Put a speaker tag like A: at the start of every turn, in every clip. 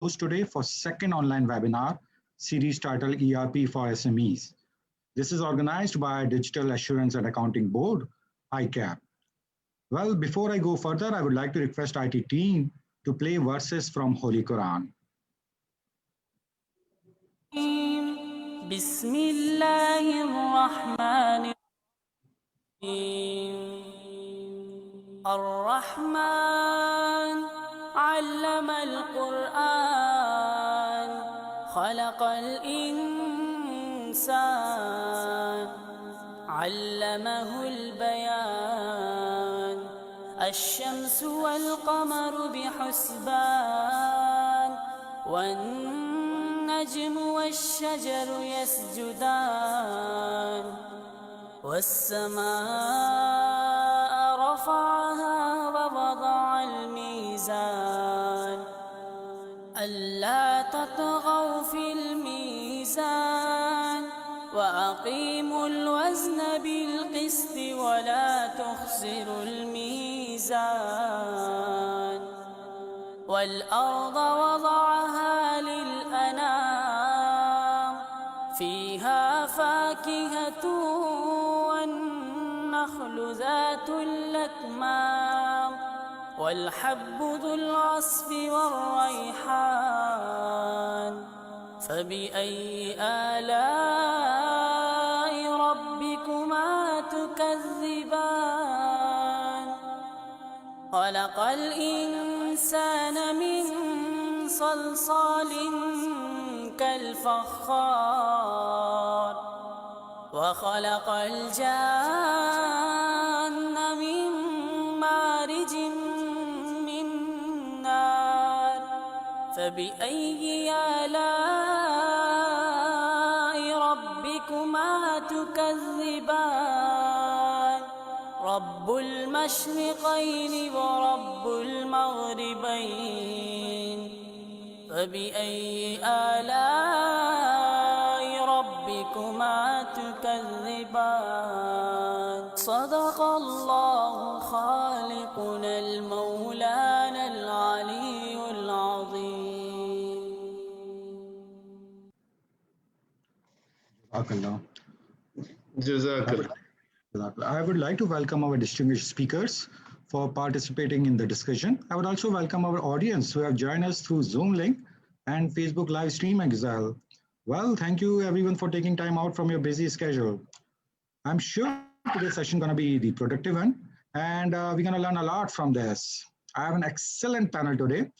A: host today for second online webinar series titled ERP for SMEs. This is organized by Digital Assurance and Accounting Board, ICAP. Well, before I go further, I would like to request IT team to play verses from Holy Quran.
B: بسم الله الرحمن الرحمن علم القرآن خلق الإنسان علمه البيان الشمس والقمر بحسبان والنجم والشجر يسجدان والسماء رفعها ووضع الميزان ألا تطغوا في الميزان وأقيموا الوزن بالقسط ولا تخسروا الميزان والأرض وضعها للأنام فيها فاكهة والنخل ذات الأكمام والحب ذو العصف والريحان فبأي آلاء ربكما تكذبان خلق الإنسان من صلصال كالفخار وخلق الجان من مارج من نار فبأي آلاء ربكما تكذبان رب المشرقين ورب المغربين فبأي آلاء ربكما تكذبان صدق الله خالقنا المولانا العلي العظيم.
A: Jazakallah. I would like to welcome our distinguished speakers for participating in the discussion. I would also welcome our audience who have joined us through Zoom link and Facebook live stream as well. Well, thank you everyone for taking time out from your busy schedule. I'm sure today's session is going to be the productive one, and we're going to learn a lot from this. I have an excellent panel today.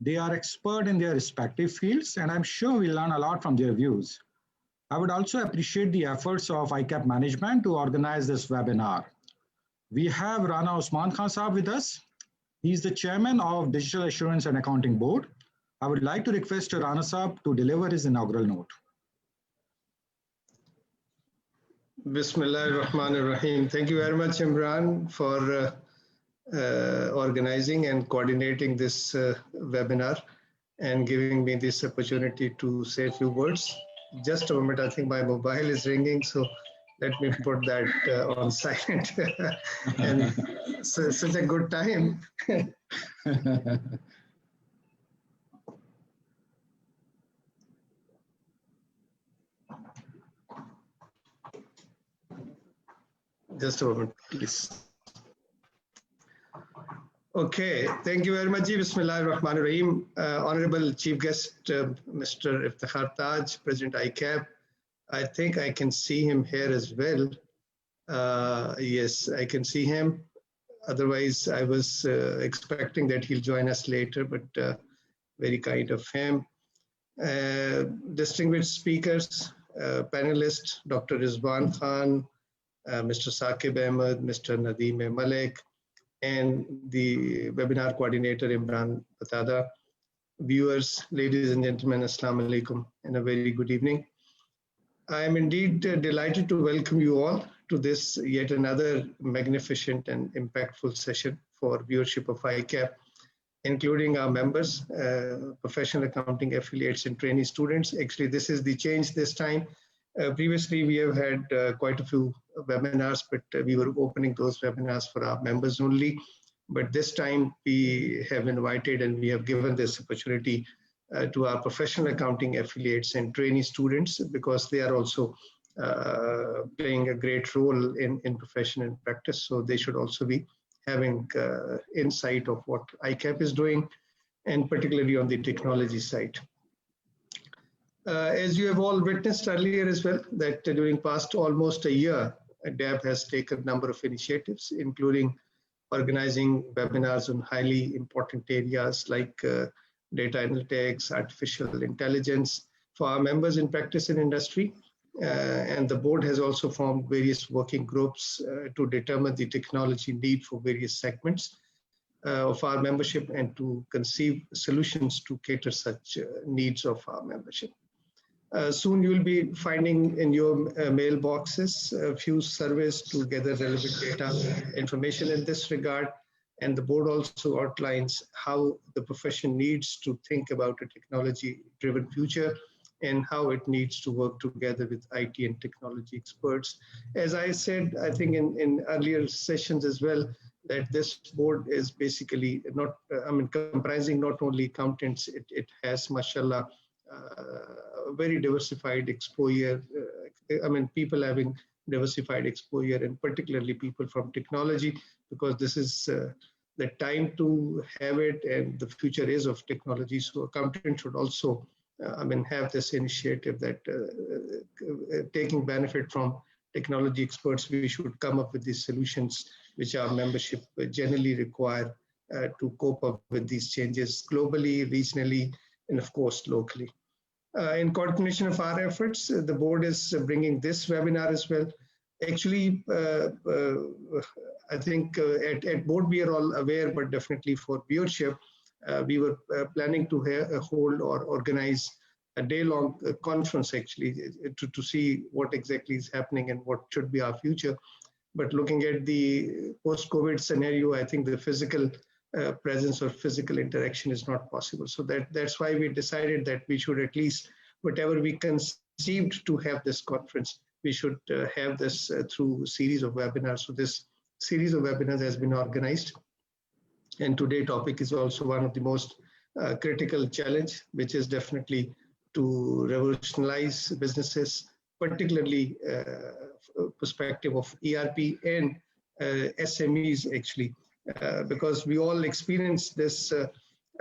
A: They are expert in their respective fields, and I'm sure we'll learn a lot from their views. I would also appreciate the efforts of ICAP management to organize this webinar. We have Rana Osman Khan Saab with us. He's the chairman of Digital Assurance and Accounting Board. I would like to request Rana Saab to deliver his inaugural note.
C: Bismillah ar-Rahman ar-Rahim. Thank you very much, Imran, for organizing and coordinating this webinar and giving me this opportunity to say a few words. Just a moment, I think my mobile is ringing, so let me put that on silent. And so, such a good time. Just a moment, please. Okay, thank you very much. Bismillah ar-Rahman ar-Rahim. Honorable Chief Guest, Mr. Iftikhar Taj, President ICAP. I think I can see him here as well. Yes, I can see him. Otherwise, I was expecting that he'll join us later, but very kind of him. Distinguished speakers, panelists, Dr. Rizwan Khan, Mr. Saqib Ahmed, Mr. Nadeem Malik, and the webinar coordinator, Imran Patada. Viewers, ladies and gentlemen, Assalamu alaikum, and a very good evening. I am indeed delighted to welcome you all to this yet another magnificent and impactful session for viewership of ICAP, including our members, professional accounting affiliates and trainee students. Actually, this is the change this time. Previously, we have had quite a few webinars, but we were opening those webinars for our members only. But this time we have invited and we have given this opportunity to our professional accounting affiliates and trainee students, because they are also playing a great role in profession and practice. So they should also be having insight of what ICAP is doing, and particularly on the technology side. As you have all witnessed earlier as well, that during past almost a year, DAB has taken a number of initiatives, including organizing webinars on highly important areas like data analytics, artificial intelligence for our members in practice and industry. And the board has also formed various working groups to determine the technology need for various segments of our membership and to conceive solutions to cater such needs of our membership. Soon you will be finding in your mailboxes a few surveys to gather relevant data information in this regard. And the board also outlines how the profession needs to think about a technology-driven future and how it needs to work together with IT and technology experts. As I said, I think in earlier sessions as well, that this board is basically not, comprising not only accountants, it has, mashallah, very diversified exposure. People having diversified exposure, and particularly people from technology, because this is the time to have it, and the future is of technology. So accountants should also, have this initiative that taking benefit from technology experts, we should come up with these solutions which our membership generally require to cope up with these changes globally, regionally, and of course, locally. In coordination of our efforts, the board is bringing this webinar as well. Actually, I think at board we are all aware, but definitely for viewership, we were planning to hold or organize a day-long conference actually to see what exactly is happening and what should be our future. But looking at the post-COVID scenario, I think the physical presence or physical interaction is not possible. So that's why we decided that we should at least, whatever we conceived to have this conference, we should have this through a series of webinars. So this series of webinars has been organized. And today's topic is also one of the most critical challenge, which is definitely to revolutionize businesses, particularly perspective of ERP and SMEs actually, because we all experience this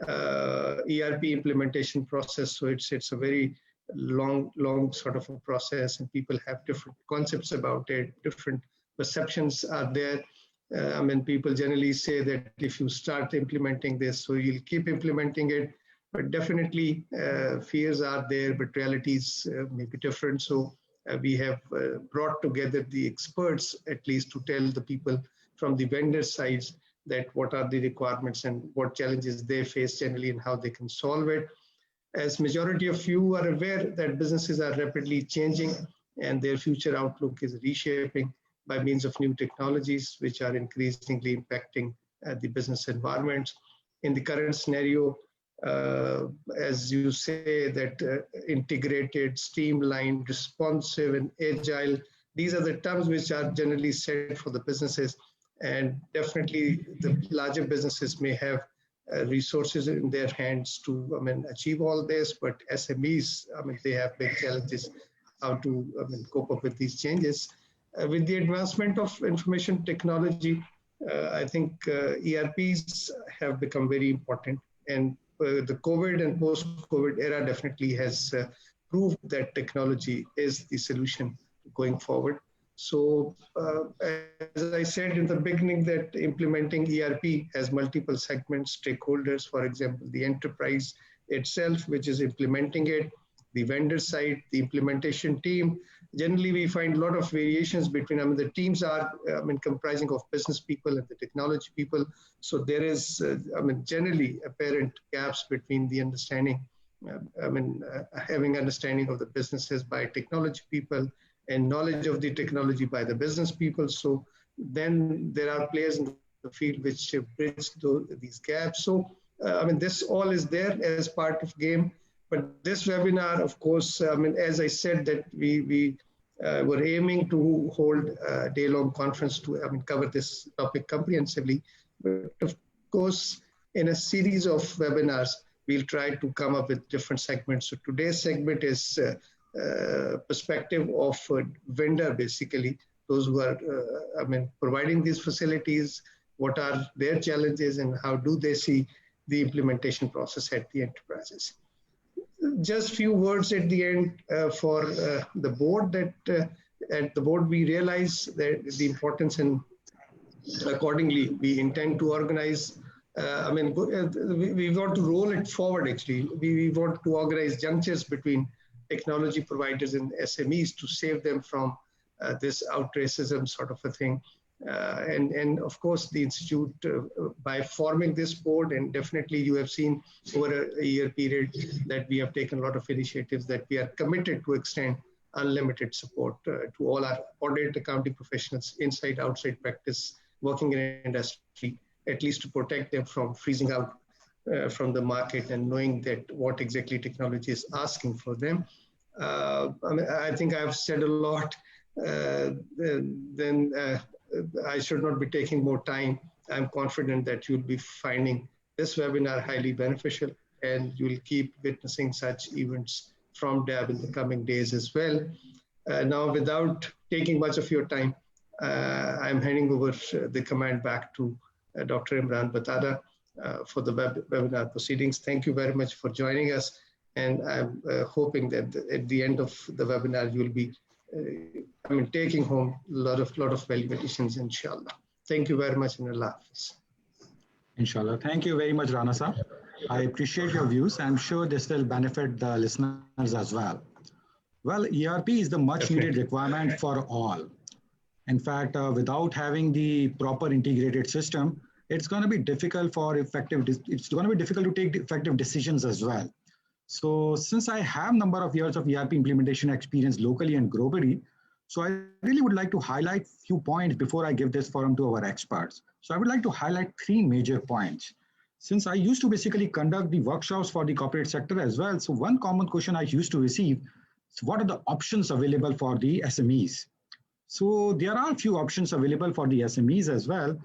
C: ERP implementation process. So it's a very long sort of a process, and people have different concepts about it, different perceptions are there. People generally say that if you start implementing this, so you'll keep implementing it, but definitely fears are there, but realities may be different. So we have brought together the experts, at least to tell the people from the vendor sides that what are the requirements and what challenges they face generally and how they can solve it. As majority of you are aware that businesses are rapidly changing and their future outlook is reshaping by means of new technologies, which are increasingly impacting the business environment. In the current scenario, as you say, that integrated, streamlined, responsive, and agile, these are the terms which are generally said for the businesses. And definitely the larger businesses may have resources in their hands to achieve all this, but SMEs, they have big challenges how to cope up with these changes. With the advancement of information technology, I think ERPs have become very important, and the COVID and post-COVID era definitely has proved that technology is the solution going forward. So as I said in the beginning, that implementing ERP has multiple segments, stakeholders, for example, the enterprise itself, which is implementing it, the vendor side, the implementation team. Generally, we find a lot of variations between, the teams are, comprising of business people and the technology people. So there is, generally apparent gaps between the understanding, having understanding of the businesses by technology people and knowledge of the technology by the business people. So then there are players in the field which bridge these gaps. So, this all is there as part of game. But this webinar, of course, as I said, that we were aiming to hold a day-long conference to cover this topic comprehensively. But of course, in a series of webinars, we'll try to come up with different segments. So today's segment is perspective of vendor, basically, those who are, providing these facilities, what are their challenges and how do they see the implementation process at the enterprises. Just few words at the end for the board, that at the board we realize that the importance, and accordingly we intend to organize, we want to roll it forward actually. We want to organize junctures between technology providers and SMEs to save them from this outracism sort of a thing. And of course, the Institute, by forming this board, and definitely you have seen over a year period that we have taken a lot of initiatives, that we are committed to extend unlimited support to all our audit accounting professionals, inside, outside practice, working in industry, at least to protect them from freezing out from the market and knowing that what exactly technology is asking for them. I think I've said a lot. I should not be taking more time. I'm confident that you'll be finding this webinar highly beneficial, and you'll keep witnessing such events from DAB in the coming days as well. Now, without taking much of your time, I'm handing over the command back to Dr. Imran Batada for the webinar proceedings. Thank you very much for joining us, and I'm hoping that at the end of the webinar, you'll be taking home a lot of value additions, inshallah. Thank you very much, and Allah Hafiz.
A: Inshallah. Thank you very much, Rana sir. I appreciate your views. I'm sure this will benefit the listeners as well. Well, ERP is the much needed requirement for all. In fact, without having the proper integrated system, it's going to be difficult for it's going to be difficult to take effective decisions as well. So since I have a number of years of ERP implementation experience locally and globally, so I really would like to highlight a few points before I give this forum to our experts. So I would like to highlight 3 major points. Since I used to basically conduct the workshops for the corporate sector as well, so one common question I used to receive is, what are the options available for the SMEs? So there are a few options available for the SMEs as well.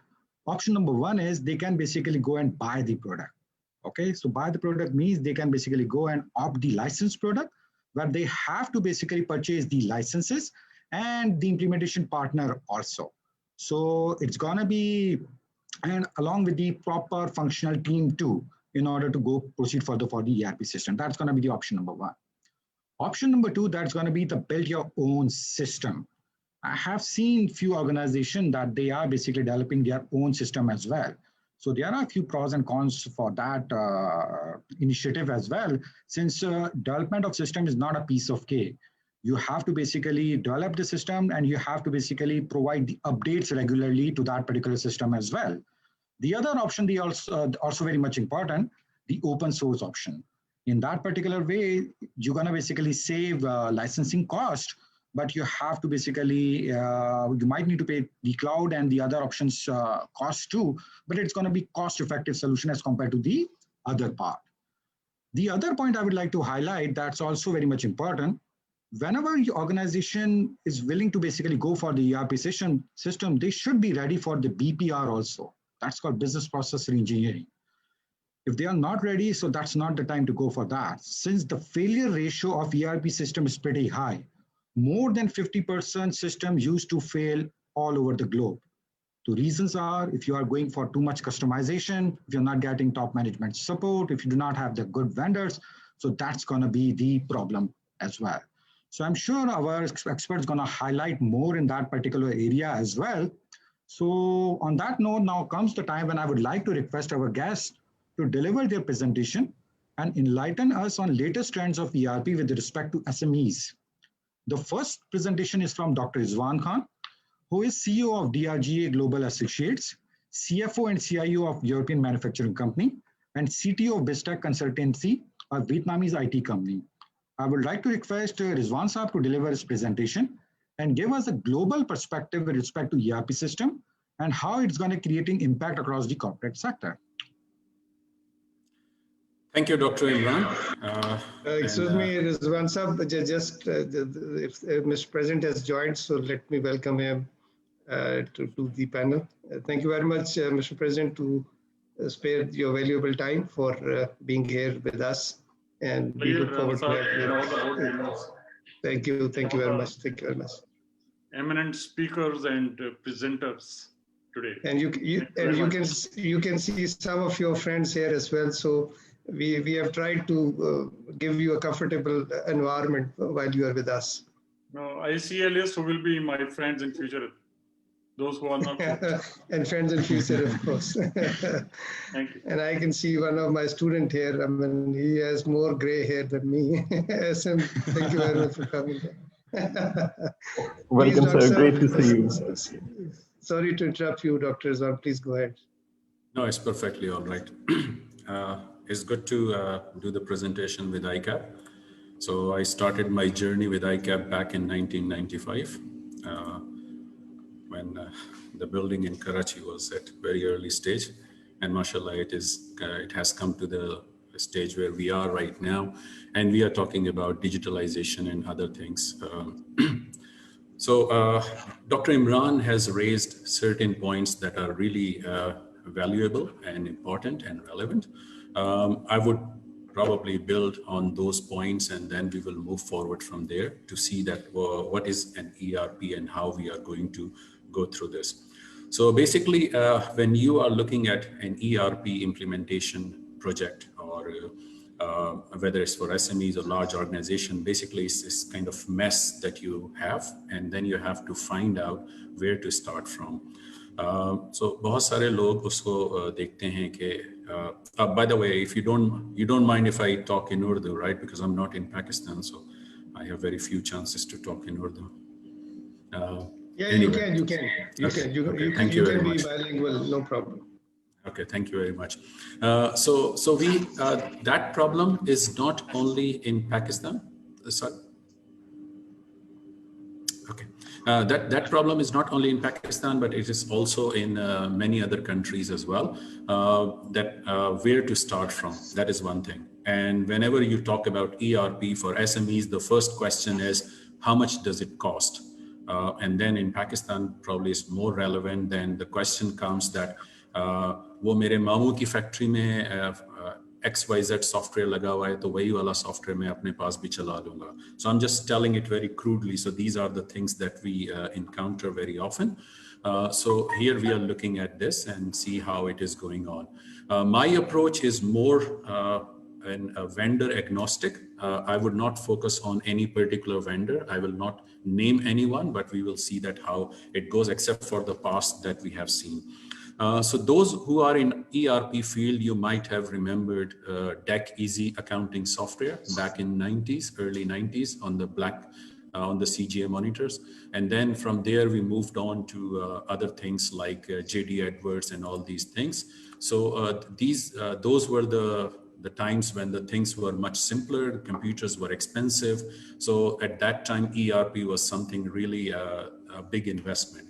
A: Option number 1 is they can basically go and buy the product. Okay, so buy the product means they can basically go and opt the licensed product, where they have to basically purchase the licenses and the implementation partner also. So it's gonna be, and along with the proper functional team too, in order to go proceed further for the ERP system. That's gonna be the option number 1. Option number 2, that's gonna be the build your own system. I have seen few organizations that they are basically developing their own system as well. So there are a few pros and cons for that initiative as well, since development of system is not a piece of cake. You have to basically develop the system, and you have to basically provide the updates regularly to that particular system as well. The other option, the also very much important, the open source option. In that particular way, you're gonna basically save licensing cost, but you have to basically, you might need to pay the cloud and the other options cost too, but it's gonna be cost-effective solution as compared to the other part. The other point I would like to highlight that's also very much important, whenever your organization is willing to basically go for the ERP system, they should be ready for the BPR also. That's called business process reengineering. If they are not ready, so that's not the time to go for that. Since the failure ratio of ERP system is pretty high, more than 50% systems used to fail all over the globe. The reasons are, if you are going for too much customization, if you're not getting top management support, if you do not have the good vendors, so that's gonna be the problem as well. So I'm sure our experts gonna highlight more in that particular area as well. So on that note, now comes the time when I would like to request our guests to deliver their presentation and enlighten us on latest trends of ERP with respect to SMEs. The first presentation is from Dr. Rizwan Khan, who is CEO of DRGA Global Associates, CFO and CIO of European Manufacturing Company, and CTO of Bistec Consultancy, a Vietnamese IT company. I would like to request Rizwan Saab to deliver his presentation and give us a global perspective with respect to ERP system and how it's going to creating impact across the corporate sector.
D: Thank you, Dr. Imran.
C: Excuse me, Rizwan Saab, just if Mr. President has joined, so let me welcome him to the panel. Thank you very much, Mr. President, to spared your valuable time for being here with us. And we look forward to having you. Thank you. Thank you very much. Thank you very much.
D: Eminent speakers and presenters today.
C: And you can see some of your friends here as well. So we have tried to give you a comfortable environment while you are with us.
D: No, ICLS who will be my friends in future. Those who are not.
C: And friends in future, of course.
D: Thank you.
C: And I can see one of my students here. I mean, he has more gray hair than me. SM, thank you very much for coming.
E: Welcome, sir. Great to see you.
C: Sorry to interrupt you, Dr. Rizwan. Please go ahead.
F: No, it's perfectly all right. It's good to do the presentation with ICAP. So I started my journey with ICAP back in 1995 when the building in Karachi was at very early stage. And mashallah, it has come to the stage where we are right now. And we are talking about digitalization and other things. So Dr. Imran has raised certain points that are really valuable and important and relevant. I would probably build on those points and then we will move forward from there to see that what is an ERP and how we are going to go through this. So basically, when you are looking at an ERP implementation project or whether it's for SMEs or large organization, basically it's this kind of mess that you have, and then you have to find out where to start from. So बहुत सारे लोग उसको देखते हैं कि by the way, if you don't mind if I talk in Urdu, right? Because I'm not in Pakistan, so I have very few chances to talk in Urdu.
C: Yeah,
F: anyway.
C: you can be bilingual, no problem.
F: Okay, thank you very much. So that problem is not only in Pakistan. Sorry. Okay, that problem is not only in Pakistan, but it is also in many other countries as well. Where to start from? That is one thing. And whenever you talk about ERP for SMEs, the first question is how much does it cost? And then in Pakistan, probably it's more relevant. Then the question comes that वो मेरे मामू की factory में XYZ software लगा हुआ है तो वही वाला सॉफ्टवेयर मैं अपने पास भी चला लूंगा. So I'm just telling it very crudely. So these are the things that we encounter very often. So here we are looking at this and see how it is going on. My approach is more vendor agnostic. I would not focus on any particular vendor. I will not name anyone, but we will see that how it goes, except for the past that we have seen. So those who are in ERP field, you might have remembered DEC Easy accounting software back in early 90s on the CGA monitors. And then from there, we moved on to other things like JD Edwards and all these things. So those were the times when the things were much simpler, the computers were expensive. So at that time, ERP was something really a big investment.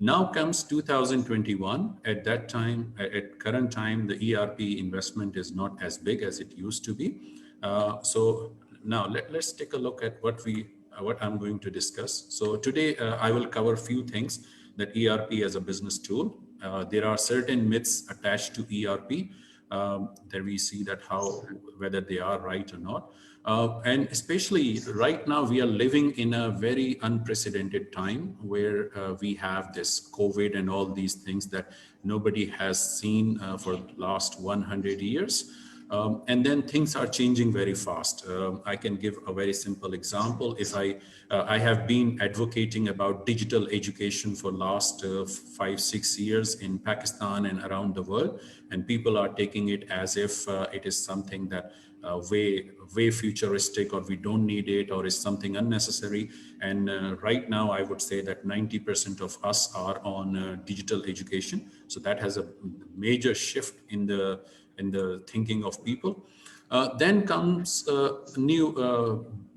F: Now comes 2021. At that time, at current time, the ERP investment is not as big as it used to be. So now let's take a look at what I'm going to discuss. So today I will cover a few things that ERP as a business tool. There are certain myths attached to ERP that we see that whether they are right or not. And especially right now, we are living in a very unprecedented time where we have this COVID and all these things that nobody has seen for the last 100 years. And then things are changing very fast. I can give a very simple example. If I have been advocating about digital education for last 5-6 years in Pakistan and around the world, and people are taking it as if it is something that way futuristic, or we don't need it, or is something unnecessary. And right now, I would say that 90% of us are on digital education. So that has a major shift in the thinking of people. Then comes new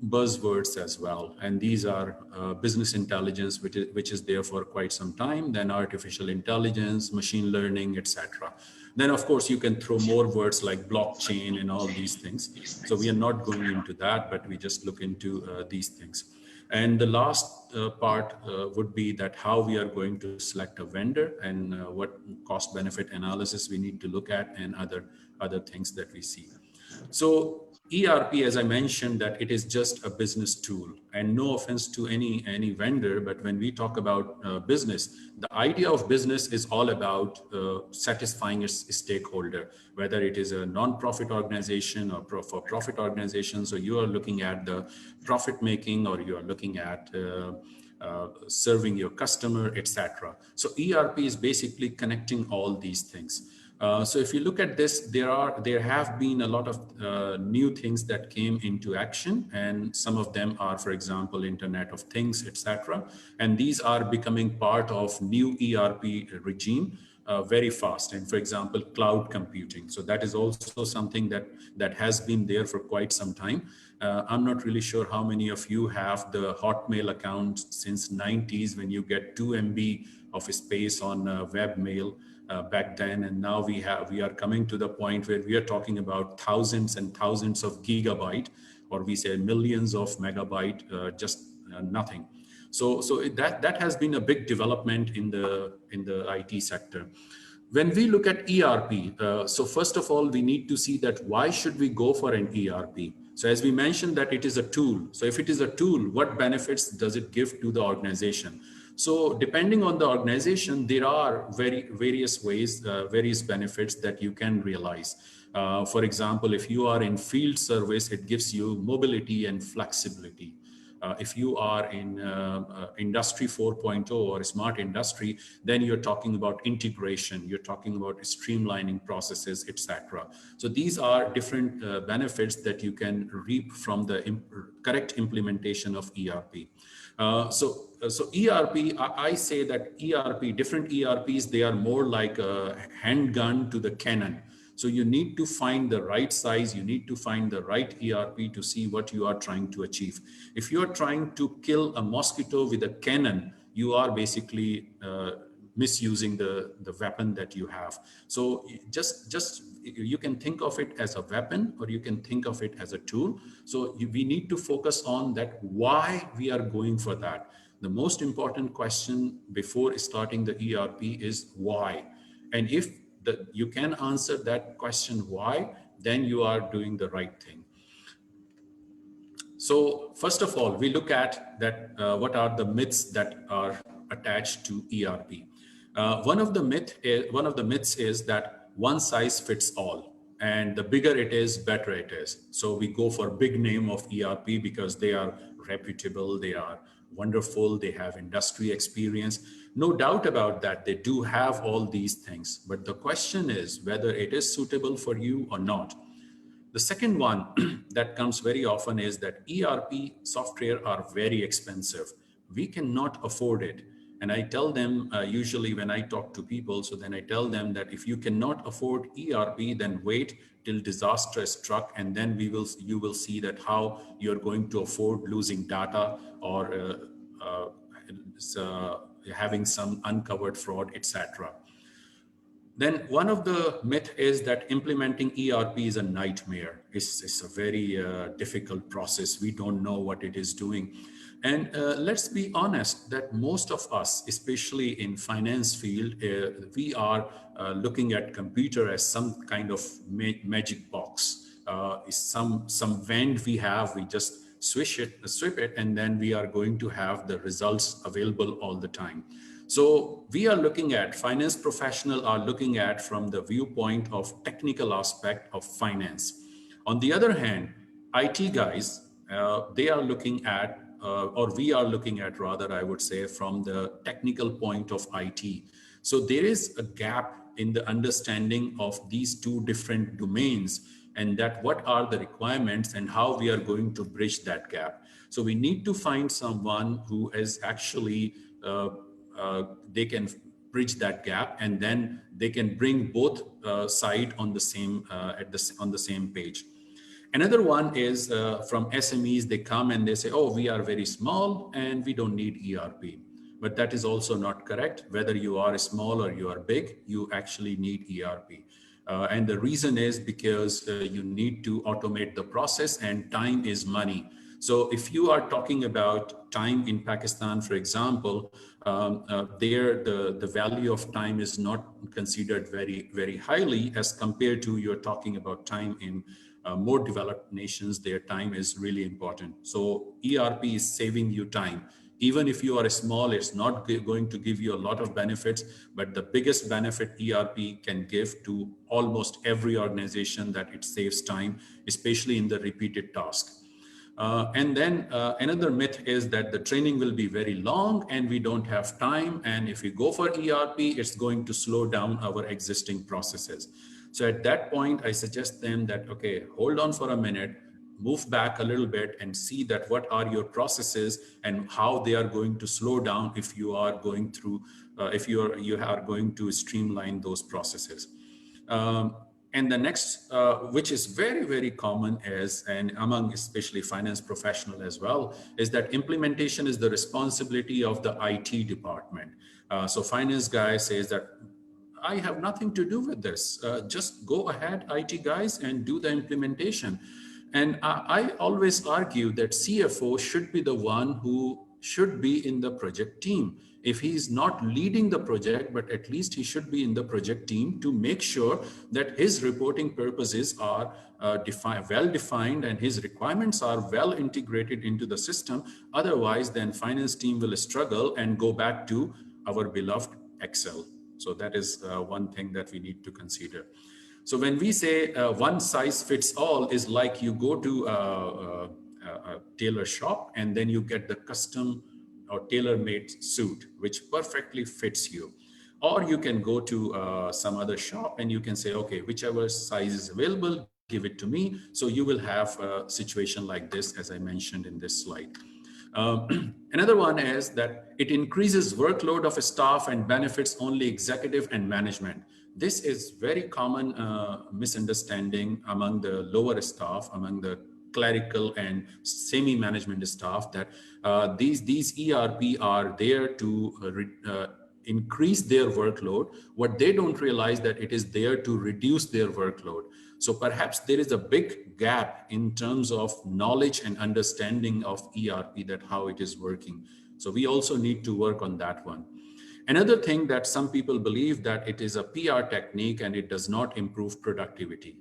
F: buzzwords as well. And these are business intelligence, which is there for quite some time, then artificial intelligence, machine learning, etc. Then, of course, you can throw more words like blockchain and all these things. So we are not going into that, but we just look into these things. And the last part would be that how we are going to select a vendor and what cost benefit analysis we need to look at and other things that we see. So ERP, as I mentioned, that it is just a business tool, and no offense to any vendor, but when we talk about business, the idea of business is all about satisfying its stakeholder, whether it is a non-profit organization or for-profit organization. So you are looking at the profit making, or you are looking at serving your customer, etc. So ERP is basically connecting all these things. So if you look at this, there have been a lot of new things that came into action, and some of them are, for example, Internet of Things, etc. And these are becoming part of new ERP regime very fast. And for example, cloud computing. So that is also something that has been there for quite some time. I'm not really sure how many of you have the Hotmail account since 90s, when you get 2 MB of space on webmail. Back then, and now we are coming to the point where we are talking about thousands and thousands of gigabyte, or we say millions of megabyte, just nothing. So that has been a big development in the IT sector. When we look at ERP, so first of all, we need to see that why should we go for an ERP? So as we mentioned, that it is a tool. So if it is a tool, what benefits does it give to the organization? So depending on the organization, there are various ways, various benefits that you can realize. For example, if you are in field service, it gives you mobility and flexibility. If you are in industry 4.0 or smart industry, then you're talking about integration, you're talking about streamlining processes, etc. So these are different benefits that you can reap from the correct implementation of ERP. So ERP, I say that ERP, different ERPs, they are more like a handgun to the cannon. So you need to find the right size, you need to find the right ERP to see what you are trying to achieve. If you are trying to kill a mosquito with a cannon, you are basically misusing the weapon that you have. So just you can think of it as a weapon, or you can think of it as a tool. So we need to focus on that, why we are going for that. The most important question before starting the ERP is why. And if you can answer that question why, then you are doing the right thing. So first of all, we look at that what are the myths that are attached to ERP. One of the myths is that one size fits all, and the bigger it is, better it is. So we go for big name of ERP because they are reputable, they are wonderful, they have industry experience. No doubt about that, they do have all these things. But the question is whether it is suitable for you or not. The second one that comes very often is that ERP software are very expensive. We cannot afford it. And I tell them usually when I talk to people, so then I tell them that if you cannot afford ERP, then wait till disaster struck, and then you will see that how you're going to afford losing data or having some uncovered fraud, etc. Then one of the myth is that implementing ERP is a nightmare. It's a very difficult process. We don't know what it is doing. And let's be honest that most of us, especially in finance field, we are looking at computer as some kind of magic box. Some wand we have, we just switch it, and then we are going to have the results available all the time. So we are looking at, finance professionals are looking at from the viewpoint of technical aspect of finance. On the other hand, IT guys, they are looking at, or we are looking at rather, I would say, from the technical point of IT. So there is a gap in the understanding of these two different domains, and that what are the requirements and how we are going to bridge that gap. So we need to find someone who is actually they can bridge that gap, and then they can bring both sides on the same on the same page. Another one is from SMEs. They come and they say, "Oh, we are very small and we don't need ERP." But that is also not correct. Whether you are small or you are big, you actually need ERP. And the reason is because you need to automate the process, and time is money. So if you are talking about time in Pakistan, for example, there the value of time is not considered very, very highly as compared to you're talking about time in more developed nations. Their time is really important. So ERP is saving you time. Even if you are small, it's not going to give you a lot of benefits, but the biggest benefit ERP can give to almost every organization that it saves time, especially in the repeated task. And then another myth is that the training will be very long and we don't have time. And if we go for ERP, it's going to slow down our existing processes. So at that point, I suggest them that, okay, hold on for a minute, move back a little bit and see that what are your processes and how they are going to slow down if you are going through, if you are going to streamline those processes. And the next, which is very, very common is, and among especially finance professional as well, is that implementation is the responsibility of the IT department. So finance guy says that I have nothing to do with this. Just go ahead, IT guys, and do the implementation. And I always argue that CFO should be the one who should be in the project team. If he is not leading the project, but at least he should be in the project team to make sure that his reporting purposes are well defined and his requirements are well integrated into the system. Otherwise, then finance team will struggle and go back to our beloved Excel. So that is one thing that we need to consider. So when we say one size fits all is like you go to a tailor shop and then you get the custom or tailor-made suit, which perfectly fits you. Or you can go to some other shop and you can say, okay, whichever size is available, give it to me. So you will have a situation like this, as I mentioned in this slide. Another one is that it increases workload of staff and benefits only executive and management. This is very common misunderstanding among the lower staff, among the clerical and semi-management staff, that these ERP are there to increase their workload. What they don't realize that it is there to reduce their workload. So perhaps there is a big gap in terms of knowledge and understanding of ERP, that how it is working. So we also need to work on that one. Another thing that some people believe that it is a PR technique and it does not improve productivity.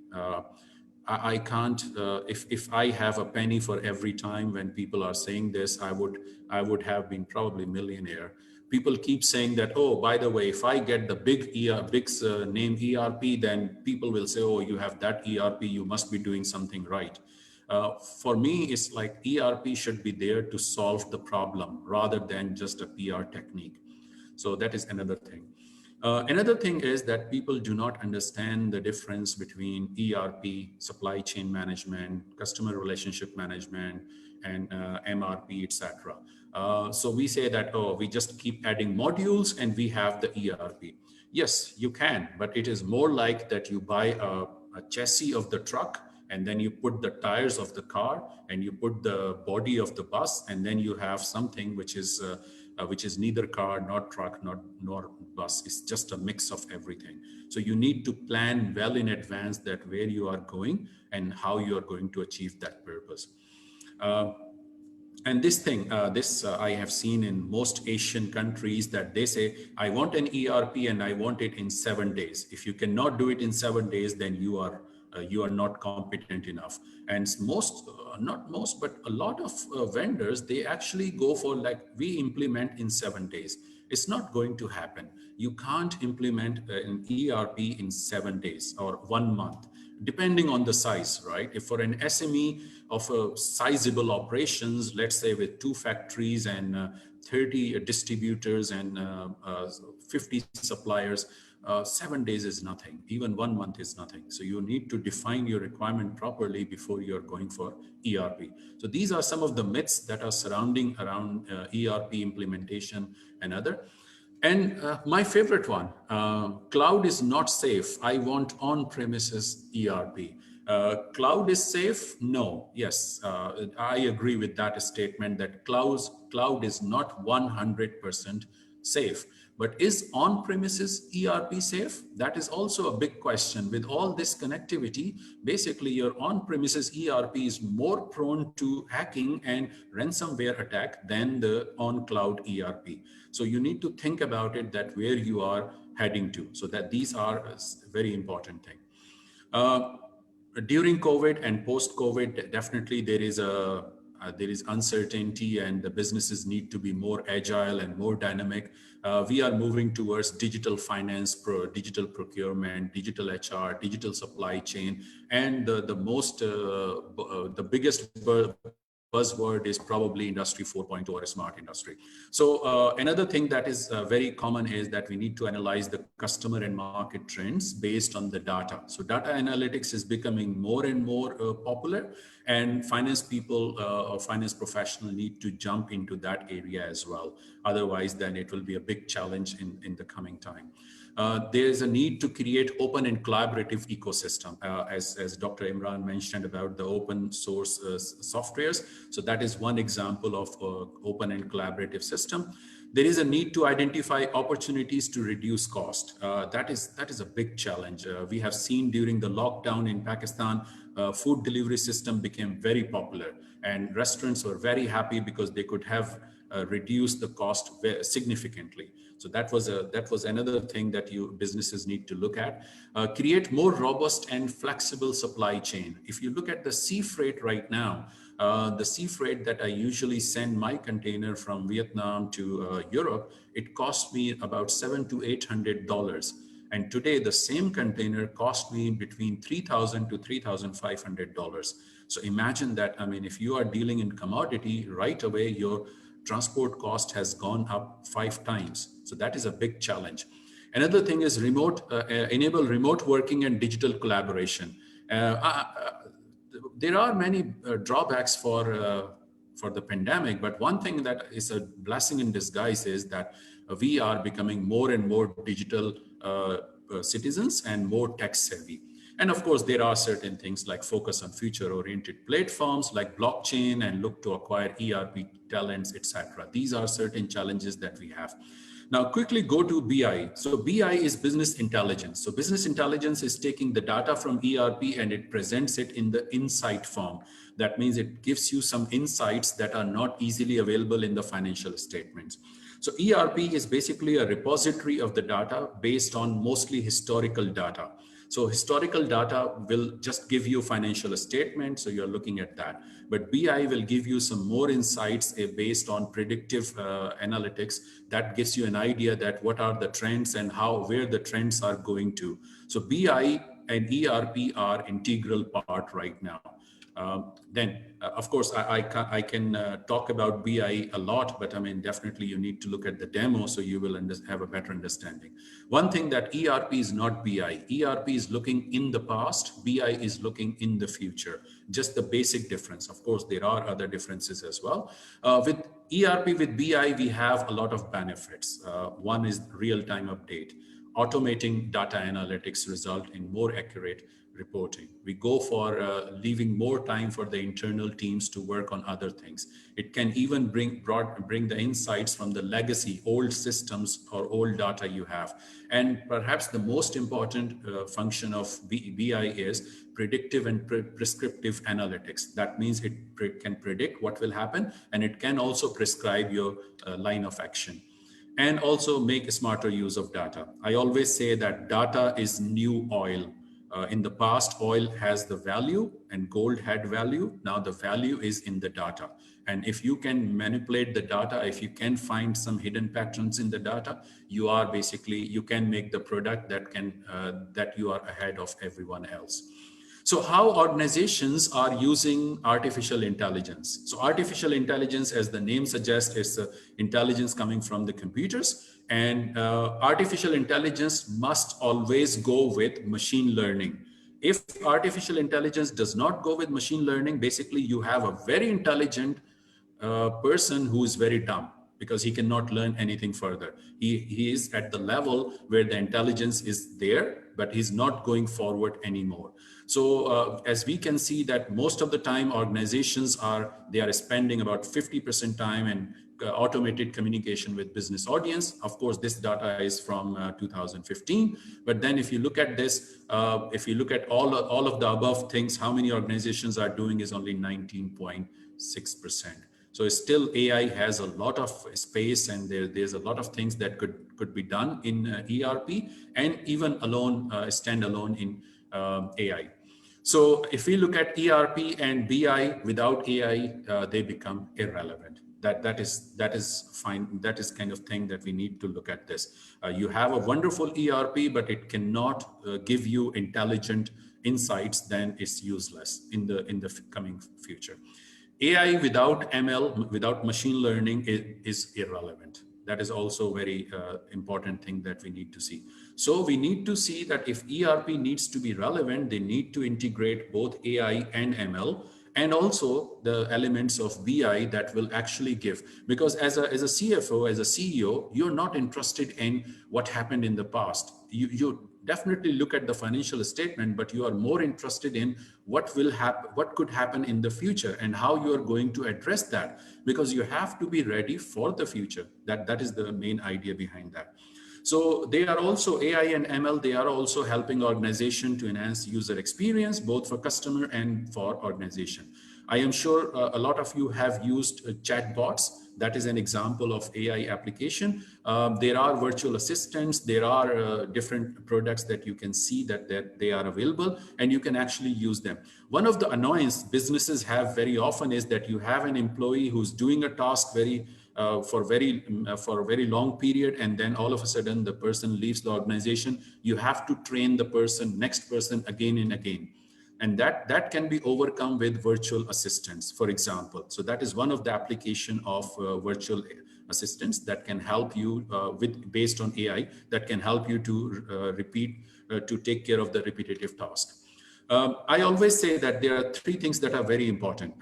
F: I can't, if I have a penny for every time when people are saying this, I would have been probably millionaire. People keep saying that, oh, by the way, if I get the big name ERP, then people will say, oh, you have that ERP, you must be doing something right. For me, it's like ERP should be there to solve the problem rather than just a PR technique. So that is another thing. Another thing is that people do not understand the difference between ERP, supply chain management, customer relationship management, and MRP, etc. So we say that, oh, we just keep adding modules and we have the ERP. Yes, you can, but it is more like that you buy a chassis of the truck and then you put the tires of the car and you put the body of the bus, and then you have something which is neither car, nor truck, nor bus. It's just a mix of everything. So you need to plan well in advance that where you are going and how you are going to achieve that purpose. And this thing, I have seen in most Asian countries that they say, I want an ERP and I want it in 7 days. If you cannot do it in 7 days, then you are not competent enough. And not most, but a lot of vendors, they actually go for like, we implement in 7 days. It's not going to happen. You can't implement an ERP in 7 days or 1 month, depending on the size, right? If for an SME of a sizable operations, let's say with 2 factories and 30 distributors and 50 suppliers, 7 days is nothing. Even 1 month is nothing. So you need to define your requirement properly before you're going for ERP. So these are some of the myths that are surrounding around ERP implementation and other. And my favorite one, cloud is not safe. I want on-premises ERP. Cloud is safe? No. Yes, I agree with that statement that cloud is not 100% safe. But is on-premises ERP safe? That is also a big question. With all this connectivity, basically your on-premises ERP is more prone to hacking and ransomware attack than the on-cloud ERP. So you need to think about it, that where you are heading to. So that these are a very important thing. During COVID and post-COVID, definitely there is uncertainty, and the businesses need to be more agile and more dynamic. We are moving towards digital finance, digital procurement, digital HR, digital supply chain, and the biggest buzzword is probably Industry 4.0 or a smart industry. So another thing that is very common is that we need to analyze the customer and market trends based on the data. So data analytics is becoming more and more popular, and finance people or finance professionals need to jump into that area as well. Otherwise, then it will be a big challenge in the coming time. There is a need to create open and collaborative ecosystem, as Dr. Imran mentioned about the open source softwares. So that is one example of open and collaborative system. There is a need to identify opportunities to reduce cost. That is a big challenge. We have seen during the lockdown in Pakistan, food delivery system became very popular, and restaurants were very happy because they could have reduced the cost significantly. So that was another thing that businesses need to look at. Create more robust and flexible supply chain. If you look at the sea freight right now, the sea freight that I usually send my container from Vietnam to Europe, it cost me about $700 to $800. And today the same container cost me between $3,000 to $3,500. So imagine that. I mean, if you are dealing in commodity, right away your transport cost has gone up 5 times. So that is a big challenge. Another thing is enable remote working and digital collaboration. There are many drawbacks for the pandemic, but one thing that is a blessing in disguise is that we are becoming more and more digital citizens and more tech savvy. And of course, there are certain things like focus on future-oriented platforms like blockchain and look to acquire ERP talents, etc. These are certain challenges that we have. Now, quickly go to BI. So BI is business intelligence. So business intelligence is taking the data from ERP and it presents it in the insight form. That means it gives you some insights that are not easily available in the financial statements. So ERP is basically a repository of the data based on mostly historical data. So historical data will just give you financial statements, so you're looking at that. But BI will give you some more insights based on predictive analytics that gives you an idea that what are the trends and where the trends are going to. So BI and ERP are integral part right now. Of course, I can talk about BI a lot, but I mean, definitely you need to look at the demo so you will have a better understanding. One thing that ERP is not BI. ERP is looking in the past, BI is looking in the future. Just the basic difference. Of course, there are other differences as well. With ERP, with BI, we have a lot of benefits. One is real-time update. Automating data analytics result in more accurate reporting. We go for leaving more time for the internal teams to work on other things. It can even bring the insights from the legacy, old systems or old data you have. And perhaps the most important function of BI is predictive and prescriptive analytics. That means it can predict what will happen, and it can also prescribe your line of action. And also make a smarter use of data. I always say that data is new oil. In the past, oil has the value and gold had value. Now the value is in the data. And if you can manipulate the data, if you can find some hidden patterns in the data, you can make the product that you are ahead of everyone else. So how organizations are using artificial intelligence. So artificial intelligence, as the name suggests, is intelligence coming from the computers. And artificial intelligence must always go with machine learning. If artificial intelligence does not go with machine learning, basically you have a very intelligent person who is very dumb because he cannot learn anything further. He is at the level where the intelligence is there, but he's not going forward anymore. So as we can see that most of the time organizations are spending about 50% time in automated communication with business audience. Of course, this data is from 2015. But then if you look at this, if you look at all of the above things, how many organizations are doing is only 19.6%. So still AI has a lot of space, and there's a lot of things that could be done in ERP and even standalone in AI. So if we look at ERP and BI without AI, they become irrelevant. That is fine. That is kind of thing that we need to look at this. You have a wonderful ERP, but it cannot give you intelligent insights, then it's useless in the coming future. AI without ML, without machine learning is irrelevant. That is also a very important thing that we need to see. So we need to see that if ERP needs to be relevant, they need to integrate both AI and ML, and also the elements of BI that will actually give. Because as a CFO, as a CEO, you're not interested in what happened in the past. You definitely look at the financial statement, but you are more interested in what will happen, what could happen in the future, and how you are going to address that, because you have to be ready for the future. That is the main idea behind that. So they are also, AI and ML, they are also helping organization to enhance user experience, both for customer and for organization. I am sure a lot of you have used chatbots. That is an example of AI application. There are virtual assistants. There are different products that you can see that they are available, and you can actually use them. One of the annoyance businesses have very often is that you have an employee who's doing a task for a very long period, and then all of a sudden the person leaves the organization. You have to train the next person again and again. And that can be overcome with virtual assistants, for example. So that is one of the application of virtual assistants that can help you based on AI, that can help you to take care of the repetitive task. I always say that there are three things that are very important: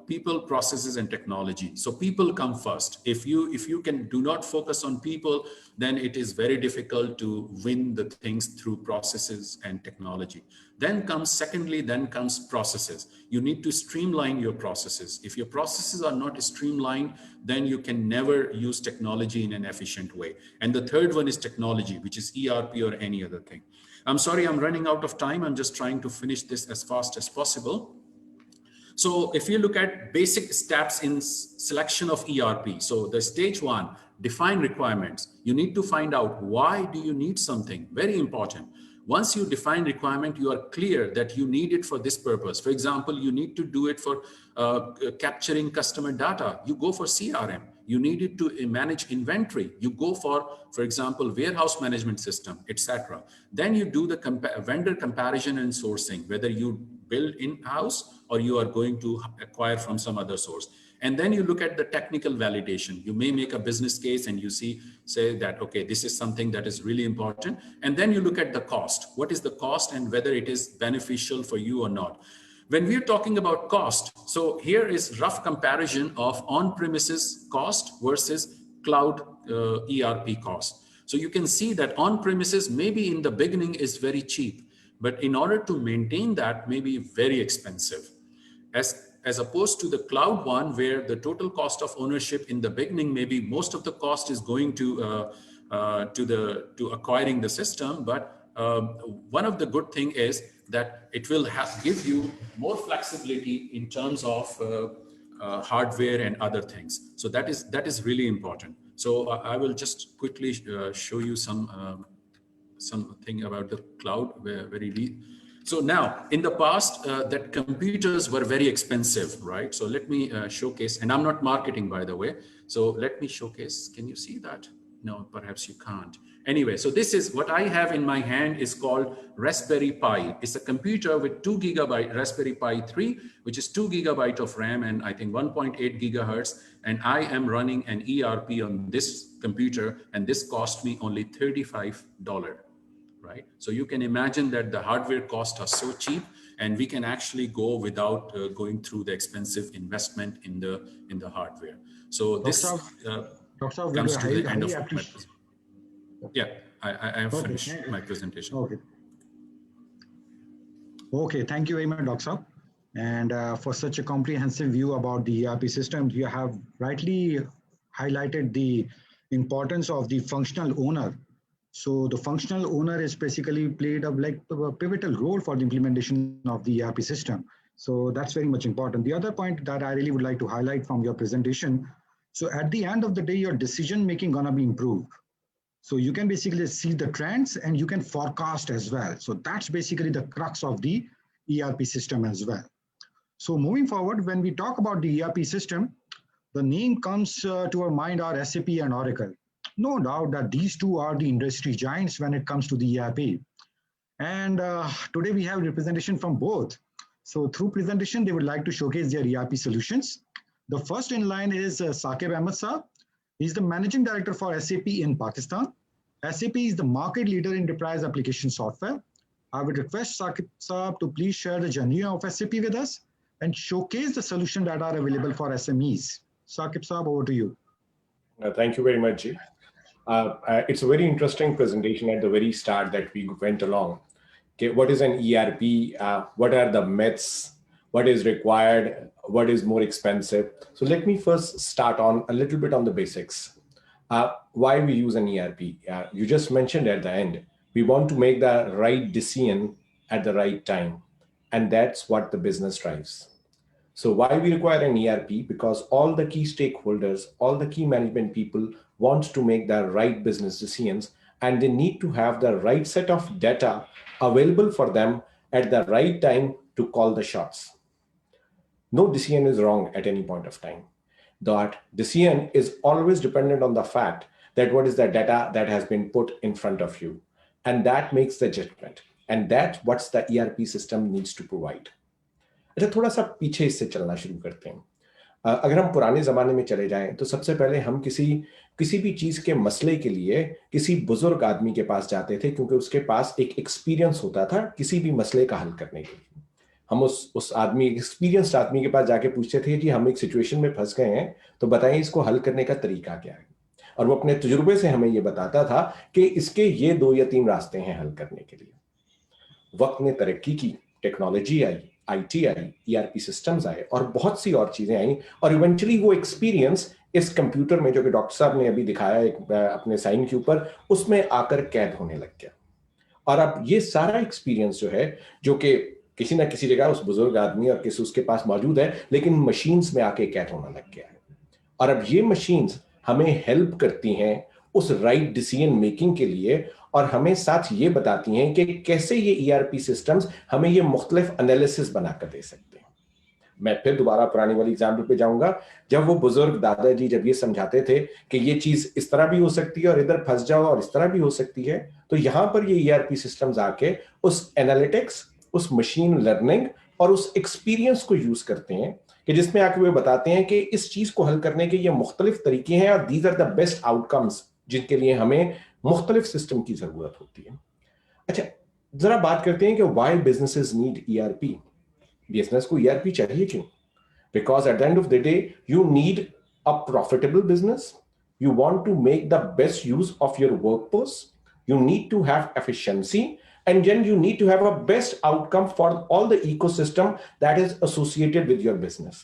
F: people, processes, and technology. So people come first. If you do not focus on people, then it is very difficult to win the things through processes and technology. Then comes processes. You need to streamline your processes. If your processes are not streamlined, then you can never use technology in an efficient way. And the third one is technology, which is ERP or any other thing. I'm sorry, I'm running out of time. I'm just trying to finish this as fast as possible. So if you look at basic steps in selection of ERP, so the stage one, define requirements. You need to find out why do you need something, very important. Once you define requirement, you are clear that you need it for this purpose. For example, you need to do it for capturing customer data. You go for CRM. You need it to manage inventory. You go for example, warehouse management system, etc. Then you do the vendor comparison and sourcing, whether you build in-house or you are going to acquire from some other source. And then you look at the technical validation. You may make a business case and you say that, okay, this is something that is really important. And then you look at the cost. What is the cost and whether it is beneficial for you or not? When we're talking about cost, so here is rough comparison of on-premises cost versus cloud ERP cost. So you can see that on-premises maybe in the beginning is very cheap, but in order to maintain that may be very expensive. As opposed to the cloud one, where the total cost of ownership in the beginning, maybe most of the cost is going to acquiring the system. But one of the good thing is that it will give you more flexibility in terms of hardware and other things. So that is really important. So I will just quickly show you something about the cloud So now, in the past, that computers were very expensive, right? So let me showcase, and I'm not marketing, by the way. So let me showcase. Can you see that? No, perhaps you can't. Anyway, so this is what I have in my hand is called Raspberry Pi. It's a computer with 2 gigabyte Raspberry Pi 3, which is 2 gigabyte of RAM and I think 1.8 gigahertz. And I am running an ERP on this computer, and this cost me only $35. Right? So you can imagine that the hardware costs are so cheap, and we can actually go without going through the expensive investment in the hardware. So this comes to the end of my presentation. Yeah, I have finished my presentation.
A: Okay. Okay, thank you very much, Dr. Saab. And for such a comprehensive view about the ERP system, you have rightly highlighted the importance of the functional owner. So the functional owner is basically played a pivotal role for the implementation of the ERP system. So that's very much important. The other point that I really would like to highlight from your presentation, so at the end of the day, your decision making gonna be improved. So you can basically see the trends and you can forecast as well. So that's basically the crux of the ERP system as well. So moving forward, when we talk about the ERP system, the name comes to our mind are SAP and Oracle. No doubt that these two are the industry giants when it comes to the ERP. And today we have representation from both. So through presentation, they would like to showcase their ERP solutions. The first in line is Saqib Ahmed Saab. He's the Managing Director for SAP in Pakistan. SAP is the market leader in enterprise application software. I would request Saqib Saab to please share the journey of SAP with us and showcase the solutions that are available for SMEs. Saqib Saab, over to you.
E: Thank you very much, Ji. It's a very interesting presentation at the very start that we went along. Okay, what is an ERP? What are the myths? What is required? What is more expensive? So let me first start on a little bit on the basics. Why we use an ERP? You just mentioned at the end, we want to make the right decision at the right time. And that's what the business drives. So why we require an ERP? Because all the key stakeholders, all the key management people want to make the right business decisions, and they need to have the right set of data available for them at the right time to call the shots. No decision is wrong at any point of time. That decision is always dependent on the fact that what is the data that has been put in front of you. And that makes the judgment. And that's what the ERP system needs to provide. अच्छा, थोड़ा सा पीछे इससे चलना शुरू करते हैं. अगर हम पुराने ज़माने में चले जाएं तो सबसे पहले हम किसी भी चीज़ के मसले के लिए किसी बुजुर्ग आदमी के पास जाते थे, क्योंकि उसके पास एक एक्सपीरियंस होता था किसी भी मसले का हल करने के लिए. हम उस आदमी, एक्सपीरियंस्ड आदमी के पास जाके पूछते थे कि हम एक सिचुएशन में फंस गए हैं, तो बताइए इसको हल करने का तरीका क्या है. और वो अपने तजुर्बे से हमें ये बताता था कि इसके ये 2 या 3 रास्ते हैं हल करने के लिए. वक्त ने तरक्की की, technology I, IT I, ERP systems आए और बहुत सी और चीजें आई, और इवेंचुअली वो एक्सपीरियंस इस कंप्यूटर में, जो कि डॉक्टर साहब ने अभी दिखाया एक अपने साइन के ऊपर, उसमें आकर कैद होने लग गया. और अब ये सारा एक्सपीरियंस जो है, जो कि किसी ना किसी जगह उस बुजुर्ग आदमी और किसी उसके पास मौजूद है, लेकिन मशीन्स में आके कैद होने लग गया है. और अब ये मशीन्स हमें हेल्प करती हैं उस राइट डिसीजन मेकिंग के लिए, और हमें साथ ये बताती हैं कि कैसे ये ERP सिस्टम्स हमें ये मुख्तलिफ एनालिसिस बनाकर दे सकते हैं. मैं फिर दोबारा पुरानी वाली एग्जाम्पल पे जाऊंगा. जब वो बुजुर्ग दादाजी जब ये समझाते थे कि ये चीज इस तरह भी हो सकती है और इधर फंस जाओ और इस तरह भी हो सकती है, तो यहां पर ये ERP सिस्टम्स आके उस एनालिटिक्स, उस मशीन लर्निंग और उस एक्सपीरियंस को यूज करते हैं, कि जिसमें आके वो बताते हैं कि इस चीज को हल करने के ये मुख्तलिफ तरीके हैं और these are the best outcomes जिनके लिए हमें मुख्तलिफ सिस्टम की जरूरत होती है. अच्छा, जरा बात करते हैं कि why businesses need ERP. Business को ERP चाहिए क्यों? Because at the end of the day you need a profitable business, you want to make the best use of your workforce, you need to have efficiency, and then you need to have a best outcome for all the ecosystem that is associated with your business.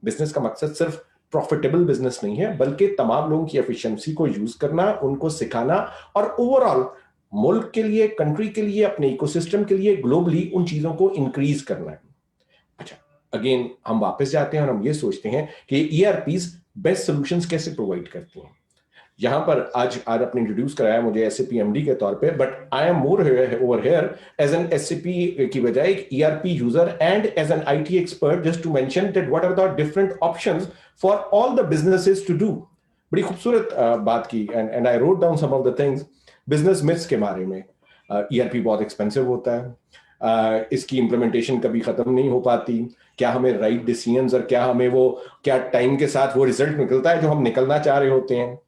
E: Business का मकसद सिर्फ profitable business नहीं है, बल्कि तमाम लोगों की efficiency को यूज करना, उनको सिखाना और ओवरऑल मुल्क के लिए, कंट्री के लिए, अपने इकोसिस्टम के लिए ग्लोबली उन चीजों को इंक्रीज करना है. अच्छा, अगेन हम वापस जाते हैं और हम ये सोचते हैं कि ERPs बेस्ट सॉल्यूशंस कैसे प्रोवाइड करती हैं. यहां पर आज आपने इंट्रोड्यूस कराया मुझे SAP MD के तौर पे, but I am more over here as an SAP की बजाय एक ERP user and as an IT expert, just to mention that what are the different options for all the businesses to do. बड़ी खूबसूरत बात की, and I wrote down some of the things. Business myths के बारे में, ERP बहुत expensive होता है, इसकी इंप्लीमेंटेशन कभी खत्म नहीं हो पाती, क्या हमें राइट डिसीजंस और क्या टाइम के साथ वो रिजल्ट निकलता है जो हम निकलना चाह रहे होते हैं.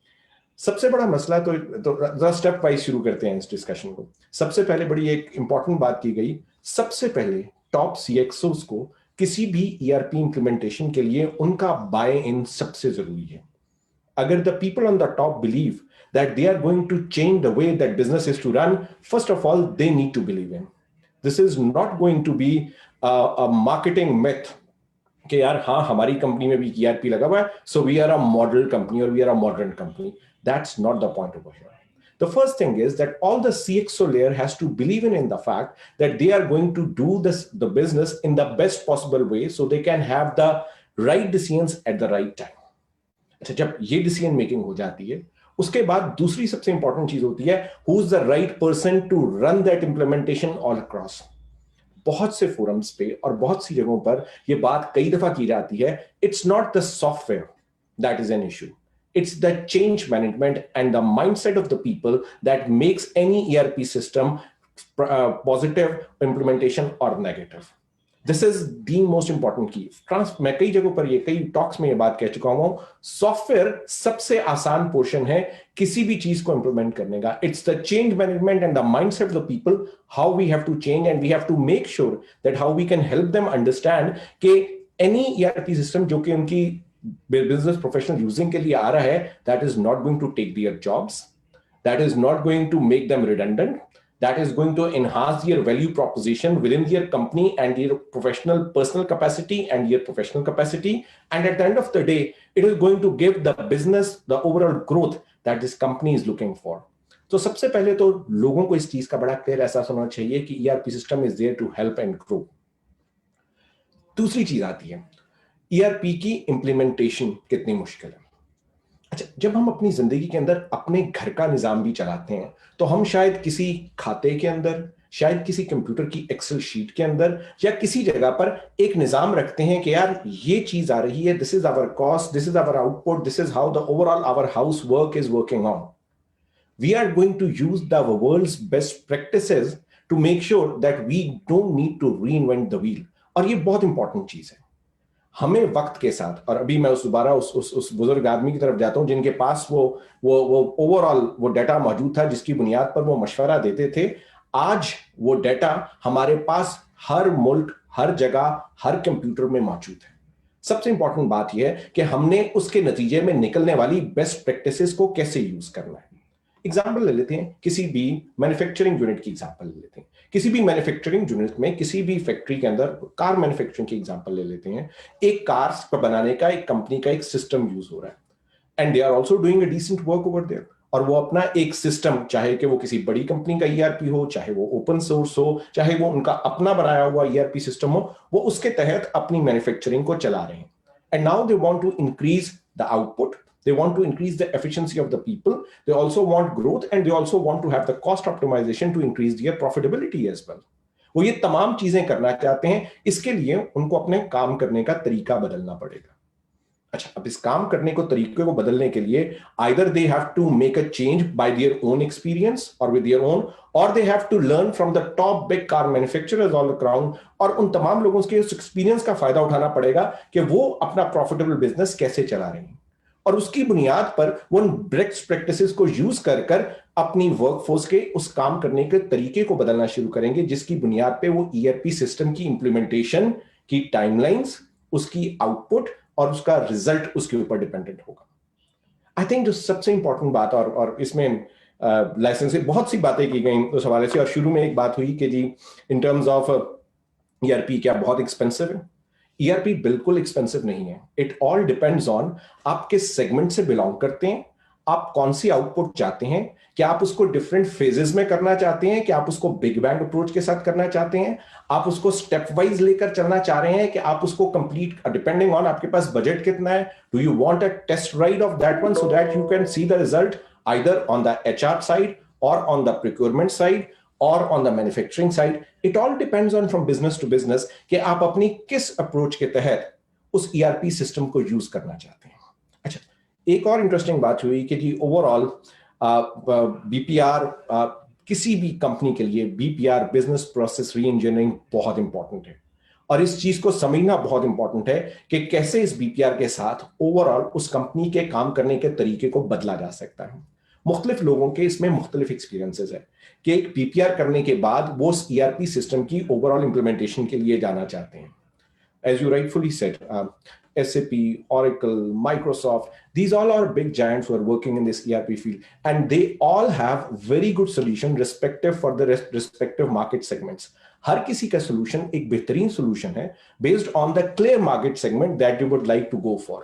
E: सबसे बड़ा मसला तो जरा स्टेप वाइज शुरू करते हैं इस डिस्कशन को. सबसे पहले बड़ी एक इंपॉर्टेंट बात की गई. सबसे पहले टॉप CXOs को किसी भी ERP इंप्लीमेंटेशन के लिए उनका बाय इन सबसे जरूरी है. अगर the people on the top believe that they are going to change the way that business is to run, first of all they need to believe in. This is not going to be a marketing myth कि यार हाँ हमारी company में भी ERP लगा हुआ है, so we are a model company or we are a modern company. That's not the point over here. The first thing is that all the CXO layer has to believe in the fact that they are going to do the business in the best possible way so they can have the right decisions at the right time. अच्छा, जब ये decision making हो जाती है, उसके बाद दूसरी सबसे इंपॉर्टेंट चीज होती है who is the right person to run that implementation all across. बहुत से फोरम्स पे और बहुत सी जगहों पर ये बात कई दफा की जाती है, it's not the software that is an issue. It's the change management and the mindset of the people that makes any ERP system positive implementation or negative. This is the most important key. मैं कई जगहों पर कई talks में ये बात कह चुका हूं, सॉफ्टवेयर सबसे आसान पोर्शन है किसी भी चीज को इंप्लीमेंट करने का. It's the change management and the mindset of the people, how we have to change, and we have to make sure that how we can help them understand कि any ERP system जो कि उनकी business professional using के लिए आ रहा है, that is not going to take their jobs, that is not going to make them redundant, that is going to enhance their value proposition within their company and their professional personal capacity and their professional capacity, and at the end of the day it is going to give the business the overall growth that this company is looking for. तो सबसे पहले तो लोगों को इस चीज का बड़ा क्लियर एहसास होना चाहिए कि ERP system is there to help and grow. दूसरी चीज आती है ERP की इंप्लीमेंटेशन कितनी मुश्किल है. अच्छा, जब हम अपनी जिंदगी के अंदर अपने घर का निजाम भी चलाते हैं तो हम शायद किसी खाते के अंदर, शायद किसी कंप्यूटर की एक्सेल शीट के अंदर या किसी जगह पर एक निजाम रखते हैं कि यार ये चीज आ रही है, this is our cost, this is our output, this is how the overall our house work is working on. We are going to use the world's best practices to make sure that we don't need to reinvent the wheel. और ये बहुत important चीज है. हमें वक्त के साथ, और अभी मैं दोबारा उस बुजुर्ग आदमी की तरफ जाता हूं जिनके पास वो ओवरऑल वो डाटा मौजूद था जिसकी बुनियाद पर वो मशवरा देते थे. आज वो डाटा हमारे पास हर मुल्क, हर जगह, हर कंप्यूटर में मौजूद है. सबसे इंपॉर्टेंट बात यह है कि हमने उसके नतीजे में निकलने वाली बेस्ट प्रैक्टिसेस को कैसे यूज करना है. एग्जाम्पल ले लेते हैं, किसी भी मैन्युफैक्चरिंग यूनिट की एग्जाम्पल ले लेते हैं. किसी भी मैन्युफैक्चरिंग यूनिट में, किसी भी फैक्ट्री के अंदर कार मैन्युफैक्चरिंग की एग्जांपल ले लेते हैं. एक कार को बनाने का एक कंपनी का एक सिस्टम यूज हो रहा है and they are also doing a decent work over there. और वो अपना एक सिस्टम, चाहे कि वो किसी बड़ी कंपनी का ERP हो, चाहे वो ओपन सोर्स हो, चाहे वो उनका अपना बनाया हुआ ERP सिस्टम हो, वो उसके तहत अपनी मैन्युफैक्चरिंग को चला रहे हैं. And now they want to increase the output, they want to increase the efficiency of the people, they also want growth, and they also want to have the cost optimization to increase their profitability as well. वो ये तमाम चीजें करना चाहते हैं. इसके लिए उनको अपने काम करने का तरीका बदलना पड़ेगा. अच्छा, अब इस काम करने को तरीके को बदलने के लिए either they have to make a change by their own experience or with their own, or they have to learn from the top big car manufacturers all around, और उन तमाम लोगों के उस एक्सपीरियंस का फायदा उठाना पड़ेगा कि वो अपना प्रॉफिटेबल बिजनेस कैसे चला रहे हैं. और उसकी बुनियाद पर वो बेस्ट प्रैक्टिसेस को यूज कर अपनी वर्कफोर्स के उस काम करने के तरीके को बदलना शुरू करेंगे, जिसकी बुनियाद पे वो ERP सिस्टम की इंप्लीमेंटेशन की टाइमलाइंस, उसकी आउटपुट और उसका रिजल्ट उसके ऊपर डिपेंडेंट होगा. आई थिंक जो सबसे इंपॉर्टेंट बात, और इसमें लाइसेंस से बहुत सी बातें की गई उस हवाले से, और शुरू में एक बात हुई कि जी इन टर्म्स ऑफ ERP क्या बहुत एक्सपेंसिव है. ERP बिल्कुल एक्सपेंसिव नहीं है. इट ऑल डिपेंड्स ऑन आप किस सेगमेंट से बिलोंग करते हैं, आप कौन सी आउटपुट चाहते हैं, क्या आप उसको डिफरेंट फेजेस में करना चाहते हैं, क्या आप उसको बिग बैंग अप्रोच के साथ करना चाहते हैं, आप उसको स्टेप वाइज लेकर चलना चाह रहे हैं, कि आप उसको कंप्लीट, डिपेंडिंग ऑन आपके पास बजट कितना है, do you want a test ride of that one so that you can see the result either on the HR side और on the procurement side or on the manufacturing side. It all depends on from business to business कि आप अपनी किस approach के तहत उस ERP system को use करना चाहते हैं. अच्छा, एक और इंटरेस्टिंग बात हुई कि जी ओवरऑल BPR किसी भी कंपनी के लिए BPR बिजनेस प्रोसेस री इंजीनियरिंग बहुत इंपॉर्टेंट है. और इस चीज को समझना बहुत इंपॉर्टेंट है कि कैसे इस BPR के साथ ओवरऑल उस कंपनी के काम करने के तरीके को बदला जा सकता है. मुख्तलिफ लोगों के इसमें मुख्तलिफ एक्सपीरियंसेस है कि एक BPR करने के बाद वो उस ERP सिस्टम की ओवरऑल इंप्लीमेंटेशन के लिए जाना चाहते हैं. As you rightfully said, SAP, Oracle, Microsoft, these all are big giants who are working in this ERP field, and they all have very good solution respective for the respective market segments. हर किसी का solution एक बेहतरीन solution है based on the clear market segment that you would like to go for.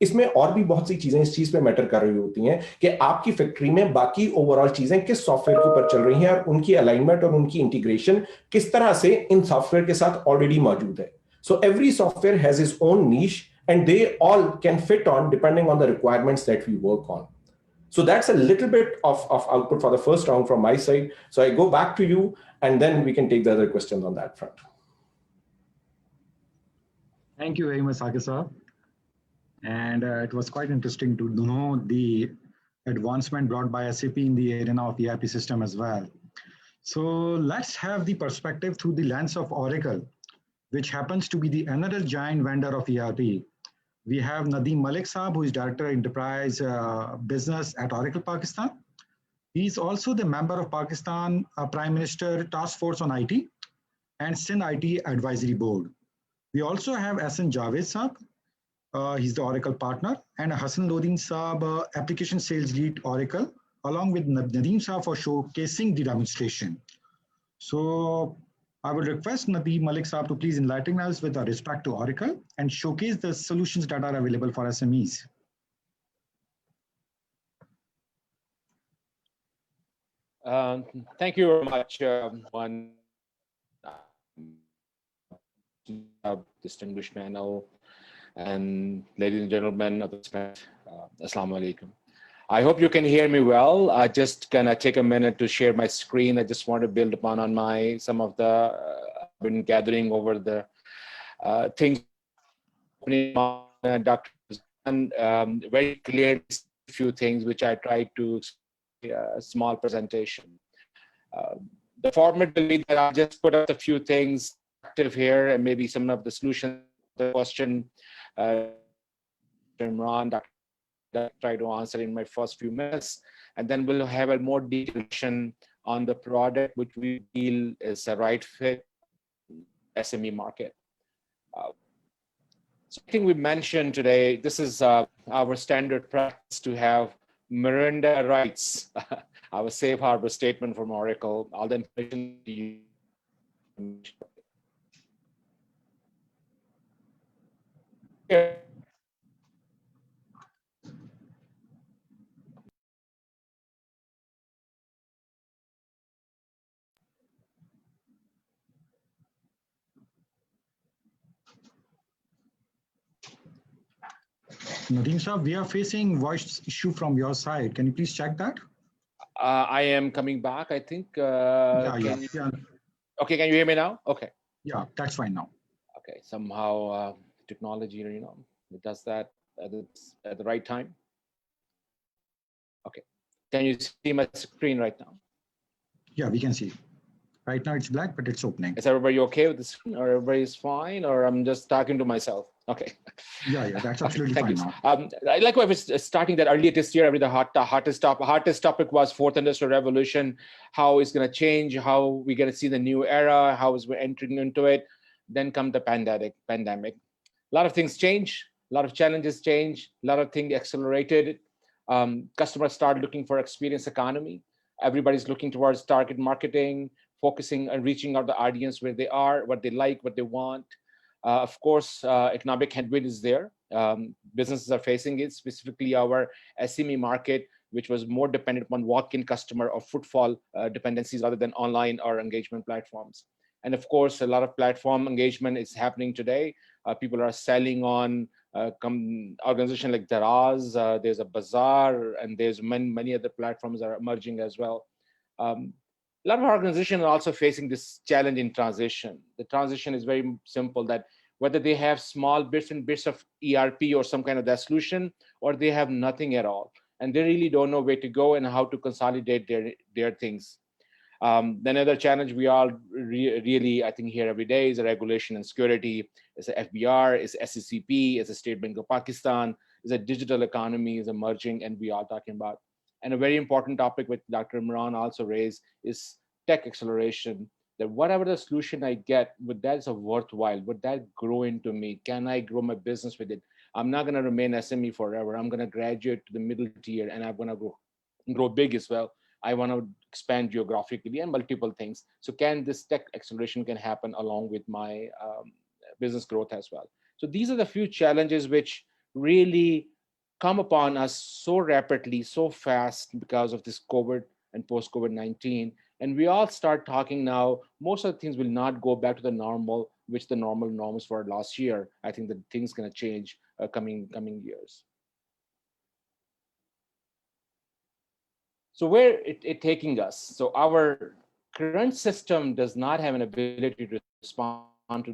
E: इसमें और भी बहुत सी चीजें इस चीज पे मैटर कर रही होती हैं कि आपकी फैक्ट्री में बाकी ओवरऑल चीजें किस सॉफ्टवेयर के ऊपर चल रही हैं और उनकी अलाइनमेंट और उनकी इंटीग्रेशन किस तरह से इन सॉफ्टवेयर के साथ ऑलरेडी मौजूद है. So every software has its own niche and they all can fit on depending on the requirements that we work on. So that's a little bit of output for the first round from my side. So I go back to you and then we can take the other questions on that front.
A: Thank you very much, Sakib sir. And it was quite interesting to know the advancement brought by SAP in the arena of ERP system as well. So let's have the perspective through the lens of Oracle, which happens to be the another giant vendor of ERP. We have Nadeem Malik Saab, who is Director Enterprise Business at Oracle Pakistan. He is also the member of Pakistan Prime Minister Task Force on IT and SIN IT Advisory Board. We also have SN Javed Saab. He's the Oracle partner, and Hassan Lodin Saab, Application Sales Lead Oracle, along with Nadeem Saab for showcasing the demonstration. So I would request Nadeem Malik Saab to please enlighten us with respect to Oracle and showcase the solutions that are available for SMEs.
G: Thank you very much, distinguished panel and ladies and gentlemen of the Assalamu alaikum. I hope you can hear me well. I just gonna take a minute to share my screen. I just want to build upon on some of the been gathering over the things. Dr. Very clear few things which I tried to a small presentation. The format will be that I'll just put up a few things active here and maybe some of the solutions. The question Imran, try to answer in my first few minutes, and then we'll have a more detailed discussion on the product which we feel is a right fit SME market. Something we mentioned today, this is our standard practice to have Miranda rights, our safe harbor statement from Oracle. All the information to you.
A: Nadeem Saab, we are facing voice issue from your side. Can you please check that?
G: I am coming back, I think.
A: Yeah.
G: Okay, can you hear me now? Okay.
A: Yeah, that's fine now.
G: Okay, somehow technology, it does that at the right time. Okay, can you see my screen right now?
A: Yeah, we can see. Right now it's black, but it's opening.
G: Is everybody okay with this, or everybody's fine, or I'm just talking to myself? Okay.
A: Yeah, that's absolutely fine now.
G: Like I was starting that earlier this year, the hottest topic was Fourth Industrial Revolution, how it's going to change, how we're going to see the new era, how is we're entering into it. Then come the pandemic. A lot of things change, a lot of challenges change, a lot of things accelerated. Customers start looking for experience economy. Everybody's looking towards target marketing, focusing on reaching out the audience where they are, what they like, what they want. Of course, economic headwind is there. Businesses are facing it, specifically our SME market, which was more dependent upon walk-in customer or footfall dependencies rather than online or engagement platforms. And of course, a lot of platform engagement is happening today. People are selling on organizations like Daraz, there's a Bazaar, and there's many other platforms that are emerging as well. A lot of organizations are also facing this challenge in transition. The transition is very simple, that whether they have small bits of ERP or some kind of that solution, or they have nothing at all. And they really don't know where to go and how to consolidate their things. Another challenge we all really, I think, hear every day is the regulation and security. It's a FBR, it's SCCP, it's a State Bank of Pakistan, it's a digital economy is emerging, and we are talking about. And a very important topic which Dr. Imran also raised is tech acceleration, that whatever the solution I get, would that is worthwhile? Would that grow into me? Can I grow my business with it? I'm not going to remain SME forever. I'm going to graduate to the middle tier, and I'm going to grow big as well. I want to expand geographically and multiple things. So can this tech acceleration can happen along with my business growth as well. So these are the few challenges which really come upon us so rapidly, so fast because of this COVID and post-COVID-19. And we all start talking now, most of the things will not go back to the normal, which the normal norms were last year. I think that things going to change coming years. So where it taking us? So our current system does not have an ability to respond to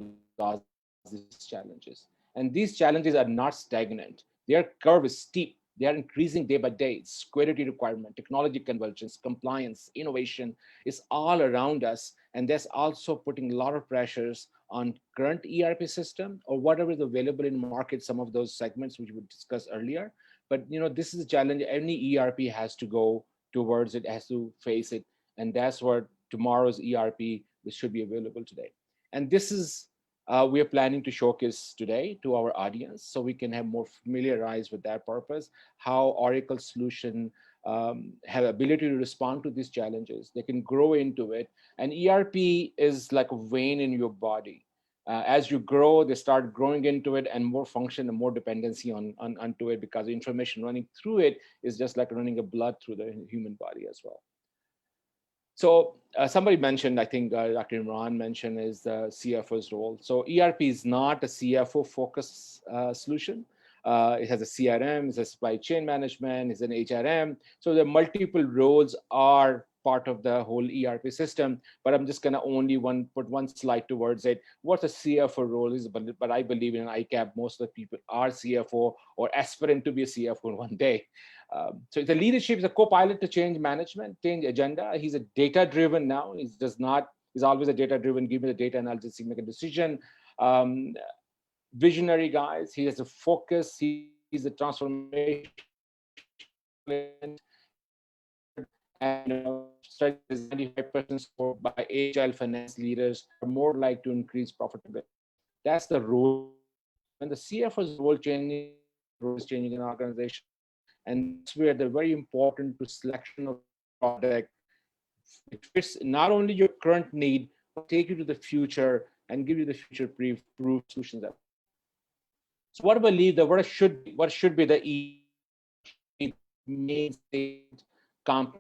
G: these challenges. And these challenges are not stagnant. Their curve is steep. They are increasing day by day. Security requirement, technology convergence, compliance, innovation is all around us. And that's also putting a lot of pressures on current ERP system or whatever is available in market, some of those segments which we discussed earlier. But this is a challenge. Any ERP has to go towards it, has to face it. And that's what tomorrow's ERP should be available today. And this is we are planning to showcase today to our audience so we can have more familiarized with that purpose, how Oracle solution have ability to respond to these challenges. They can grow into it. And ERP is like a vein in your body. As you grow, they start growing into it and more function and more dependency onto it because the information running through it is just like running a blood through the human body as well. So somebody mentioned, I think Dr. Imran mentioned, is the CFO's role. So ERP is not a CFO-focused solution. It has a CRM, it's a supply chain management, it's an HRM. So the multiple roles are part of the whole ERP system, but I'm just gonna only put one slide towards it. What a CFO role is, but I believe in ICAP, most of the people are CFO or aspirant to be a CFO one day. So the leadership is a co-pilot to change management, change agenda. He's a data-driven now. He's always a data-driven, give me the data and I'll just make a decision. Visionary guys, he has a focus, he's a transformation and studies 95% score by agile finance leaders are more likely to increase profitability. That's the role. When the CFO's role changing, role is changing in an organization. And that's where they're very important to selection of product. It fits not only your current need, but take you to the future and give you the future-proof solutions. So what I believe that what should be the main state comp.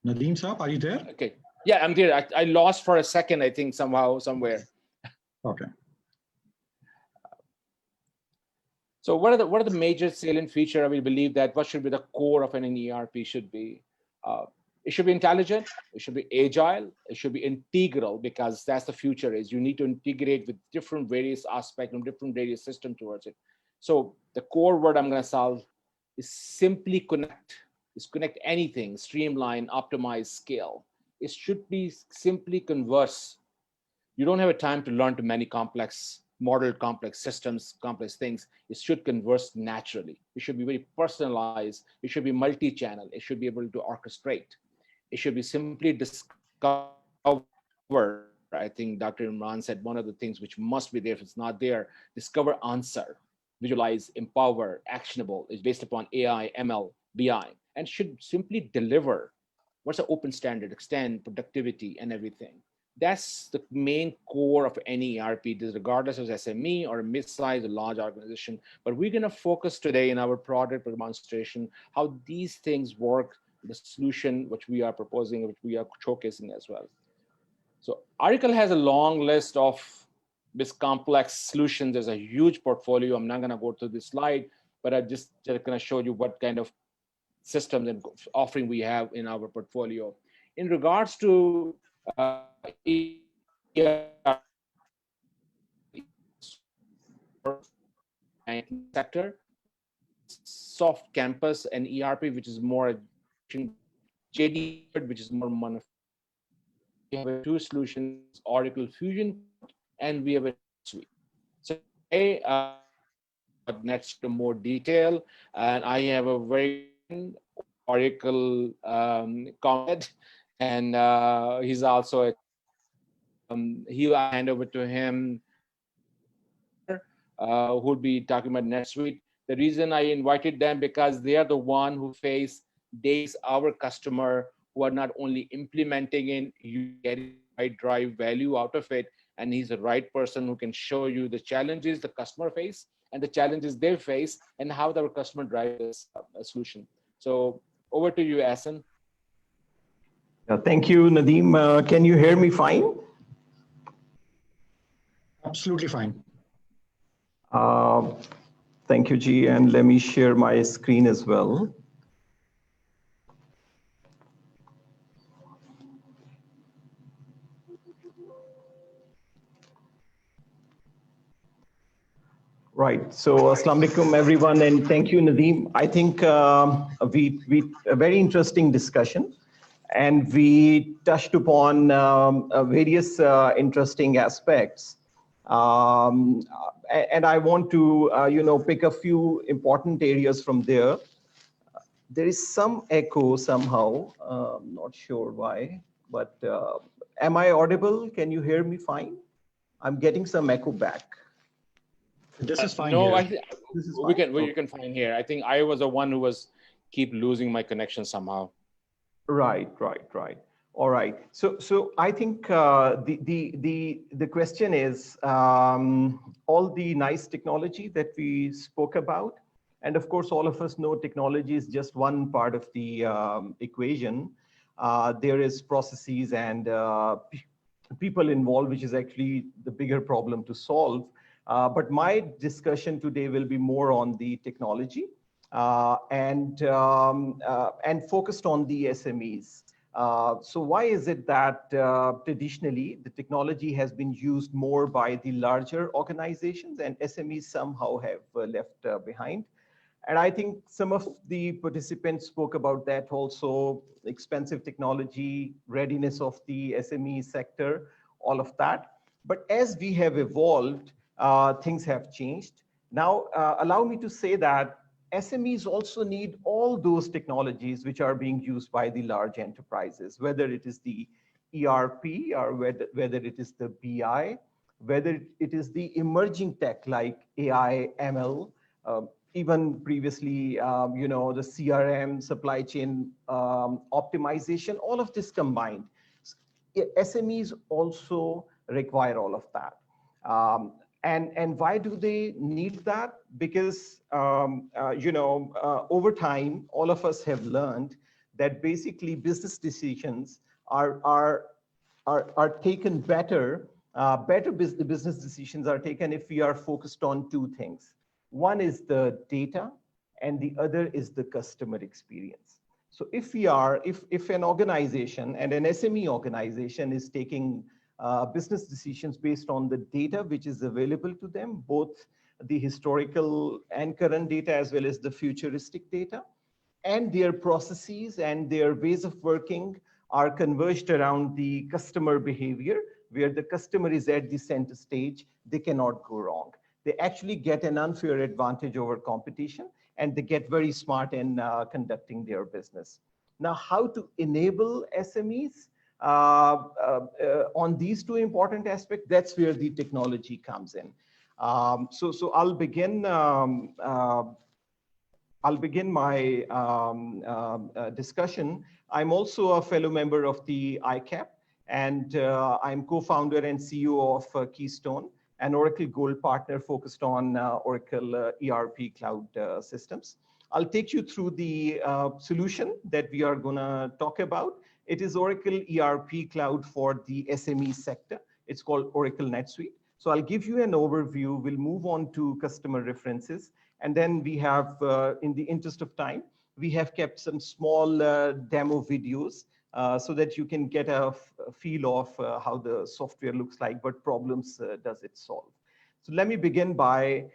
A: Nadeem Saab, are you there?
G: Okay. Yeah, I'm there. I lost for a second, I think, somehow, somewhere.
A: Okay.
G: So what are the major salient feature? I will believe that what should be the core of an ERP should be. It should be intelligent. It should be agile. It should be integral because that's the future is. You need to integrate with different various aspects and different various systems towards it. So the core word I'm going to solve is simply connect. Is connect anything, streamline, optimize, scale. It should be simply converse. You don't have a time to learn to many complex model, complex systems, complex things. It should converse naturally. It should be very personalized. It should be multi-channel. It should be able to orchestrate. It should be simply discover. I think Dr. Imran said one of the things which must be there, if it's not there, discover, answer, visualize, empower, actionable, is based upon AI, ML, BI, and should simply deliver. What's the open standard, extend, productivity, and everything. That's the main core of any ERP, regardless of SME or mid-size or large organization. But we're going to focus today in our product demonstration how these things work, the solution which we are proposing, which we are showcasing as well. So Oracle has a long list of this complex solutions. There's a huge portfolio. I'm not going to go through this slide, but I'm just going to show you what kind of systems and offering we have in our portfolio. In regards to sector, soft campus and ERP, which is more JD, which is more manufacturing. We have two solutions, Oracle Fusion, and we have a suite. So next to more detail. And I have a very Oracle comment, and he's also he'll hand over to him, who'll be talking about NetSuite. The reason I invited them because they are the one who face days our customer who are not only implementing in, you getting right drive value out of it, and he's the right person who can show you the challenges the customer face and the challenges they face and how the customer drives this solution. So over to you, Asan.
H: Thank you, Nadeem. Can you hear me fine?
A: Absolutely fine.
H: Thank you, G. And let me share my screen as well. Right. So, Assalamu alaikum, everyone, and thank you, Nadeem. I think we a very interesting discussion, and we touched upon various interesting aspects. And I want to, pick a few important areas from there. There is some echo somehow. Not sure why, but am I audible? Can you hear me fine? I'm getting some echo back.
A: This is fine.
G: No,
A: here.
G: we can find here. I think I was the one who was keep losing my connection somehow.
H: Right. All right. So I think the question is all the nice technology that we spoke about, and of course all of us know technology is just one part of the equation. There is processes and people involved, which is actually the bigger problem to solve. But my discussion today will be more on the technology and focused on the SMEs. So why is it that traditionally the technology has been used more by the larger organizations and SMEs somehow have left behind? And I think some of the participants spoke about that also, expensive technology, readiness of the SME sector, all of that. But as we have evolved, things have changed. Now, allow me to say that SMEs also need all those technologies which are being used by the large enterprises, whether it is the ERP or whether it is the BI, whether it is the emerging tech like AI, ML, even previously, the CRM, supply chain optimization, all of this combined. SMEs also require all of that. And why do they need that? Because, over time, all of us have learned that basically business decisions are taken better. Business decisions are taken if we are focused on two things. One is the data, and the other is the customer experience. So if an organization and an SME organization is taking business decisions based on the data which is available to them, both the historical and current data as well as the futuristic data, and their processes and their ways of working are converged around the customer behavior, where the customer is at the center stage, they cannot go wrong. They actually get an unfair advantage over competition, and they get very smart in conducting their business. Now, how to enable SMEs on these two important aspects, that's where the technology comes in. So I'll begin my discussion. I'm also a fellow member of the ICAP, and I'm co-founder and CEO of Keystone, an Oracle Gold partner focused on Oracle ERP cloud systems. I'll take you through the solution that we are going to talk about. It is Oracle ERP cloud for the SME sector. It's called Oracle NetSuite. So I'll give you an overview. We'll move on to customer references. And then we have, in the interest of time, we have kept some small demo videos so that you can get a feel of how the software looks like, what problems does it solve. So let me begin by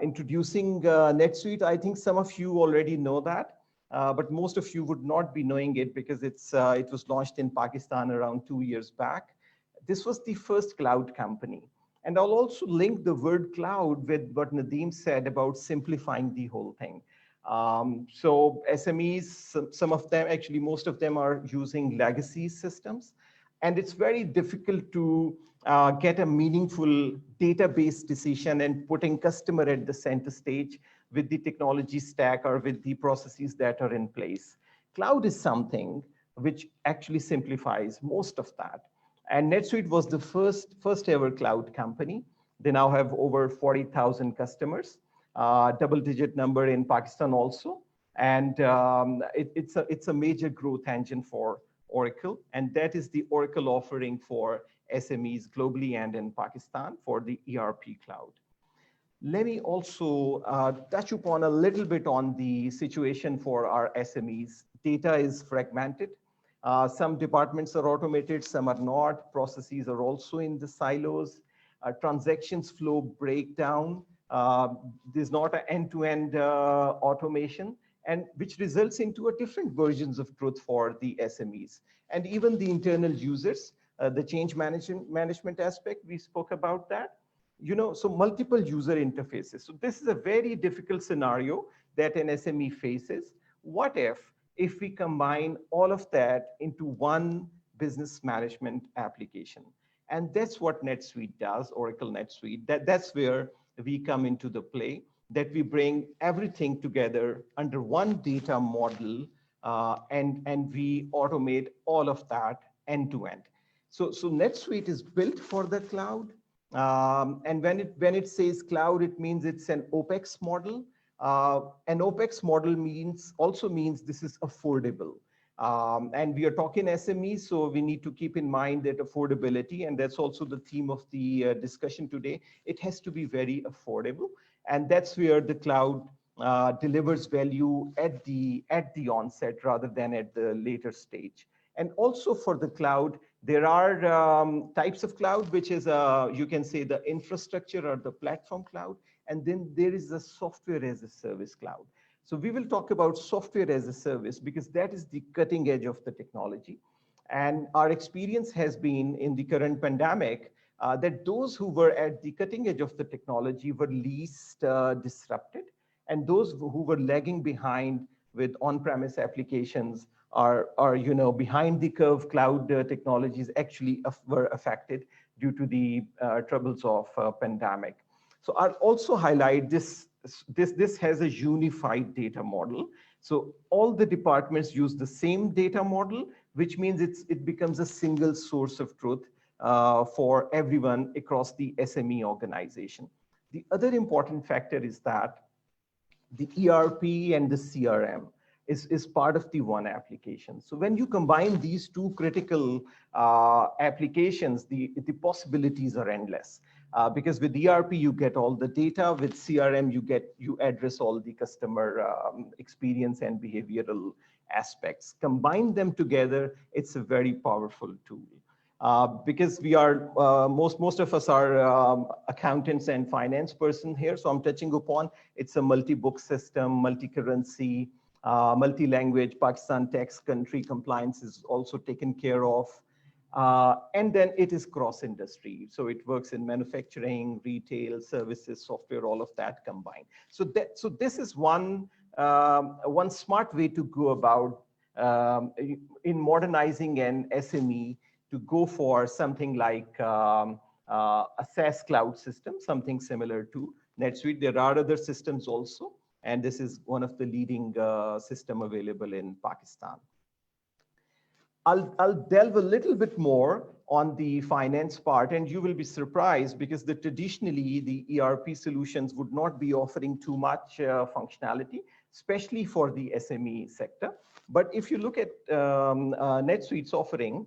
H: introducing NetSuite. I think some of you already know that. But most of you would not be knowing it because it was launched in Pakistan around 2 years back. This was the first cloud company. And I'll also link the word cloud with what Nadeem said about simplifying the whole thing. So SMEs, some of them, actually most of them are using legacy systems. And it's very difficult to get a meaningful database decision and putting customer at the center stage with the technology stack or with the processes that are in place. Cloud is something which actually simplifies most of that. And NetSuite was the first ever cloud company. They now have over 40,000 customers, double-digit number in Pakistan also. And it's a major growth engine for Oracle. And that is the Oracle offering for SMEs globally and in Pakistan for the ERP cloud. Let me also touch upon a little bit on the situation for our SMEs. Data is fragmented. Some departments are automated, some are not. Processes are also in the silos. Transactions flow breakdown. There's not an end-to-end automation, and which results into a different versions of truth for the SMEs. And even the internal users, the change management aspect, we spoke about that. So multiple user interfaces. So this is a very difficult scenario that an SME faces. What if we combine all of that into one business management application? And that's what NetSuite does, Oracle NetSuite. That's where we come into the play, that we bring everything together under one data model, and we automate all of that end to end. So NetSuite is built for the cloud. And when it says cloud, it means it's an OpEx model. An OpEx model also means this is affordable. And we are talking SMEs, so we need to keep in mind that affordability, and that's also the theme of the discussion today. It has to be very affordable, and that's where the cloud delivers value at the onset rather than at the later stage. And also for the cloud, there are types of cloud, which is, you can say, the infrastructure or the platform cloud. And then there is the software as a service cloud. So we will talk about software as a service because that is the cutting edge of the technology. And our experience has been in the current pandemic that those who were at the cutting edge of the technology were least disrupted. And those who were lagging behind with on-premise applications are behind the curve cloud technologies actually were affected due to the troubles of pandemic. So I'll also highlight this has a unified data model. So all the departments use the same data model, which means it becomes a single source of truth for everyone across the SME organization. The other important factor is that the ERP and the CRM is part of the one application. So when you combine these two critical applications, the possibilities are endless. Because with ERP, you get all the data. With CRM, you address all the customer experience and behavioral aspects. Combine them together, it's a very powerful tool. Because we are, most of us are accountants and finance person here. So I'm touching upon, it's a multi-book system, multi-currency, multi-language, Pakistan tax country compliance is also taken care of. And then it is cross-industry. So it works in manufacturing, retail, services, software, all of that combined. So this is one smart way to go about in modernizing an SME to go for something like a SaaS cloud system, something similar to NetSuite. There are other systems also, and this is one of the leading system available in Pakistan. I'll delve a little bit more on the finance part, and you will be surprised because traditionally the ERP solutions would not be offering too much functionality, especially for the SME sector. But if you look at NetSuite's offering,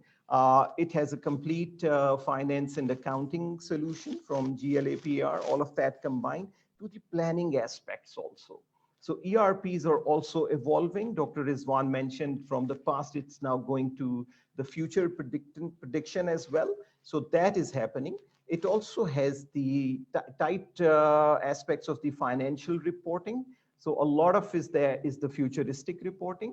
H: it has a complete finance and accounting solution from GLAPR, all of that combined, to the planning aspects also. So ERPs are also evolving. Dr. Rizwan mentioned from the past, it's now going to the future prediction as well. So that is happening. It also has the tight aspects of the financial reporting. So a lot of there is the futuristic reporting.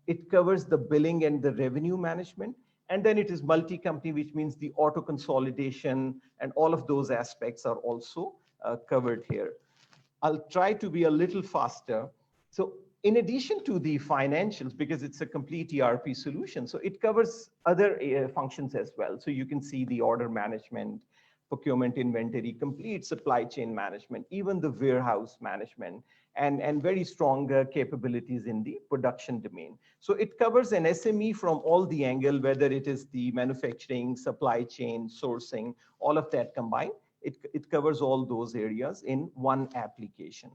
H: It covers the billing and the revenue management. And then it is multi-company, which means the auto consolidation and all of those aspects are also covered here. I'll try to be a little faster. So in addition to the financials, because it's a complete ERP solution, so it covers other functions as well. So you can see the order management, procurement, inventory, complete supply chain management, even the warehouse management, and very strong capabilities in the production domain. So it covers an SME from all the angle, whether it is the manufacturing, supply chain, sourcing, all of that combined. It covers all those areas in one application.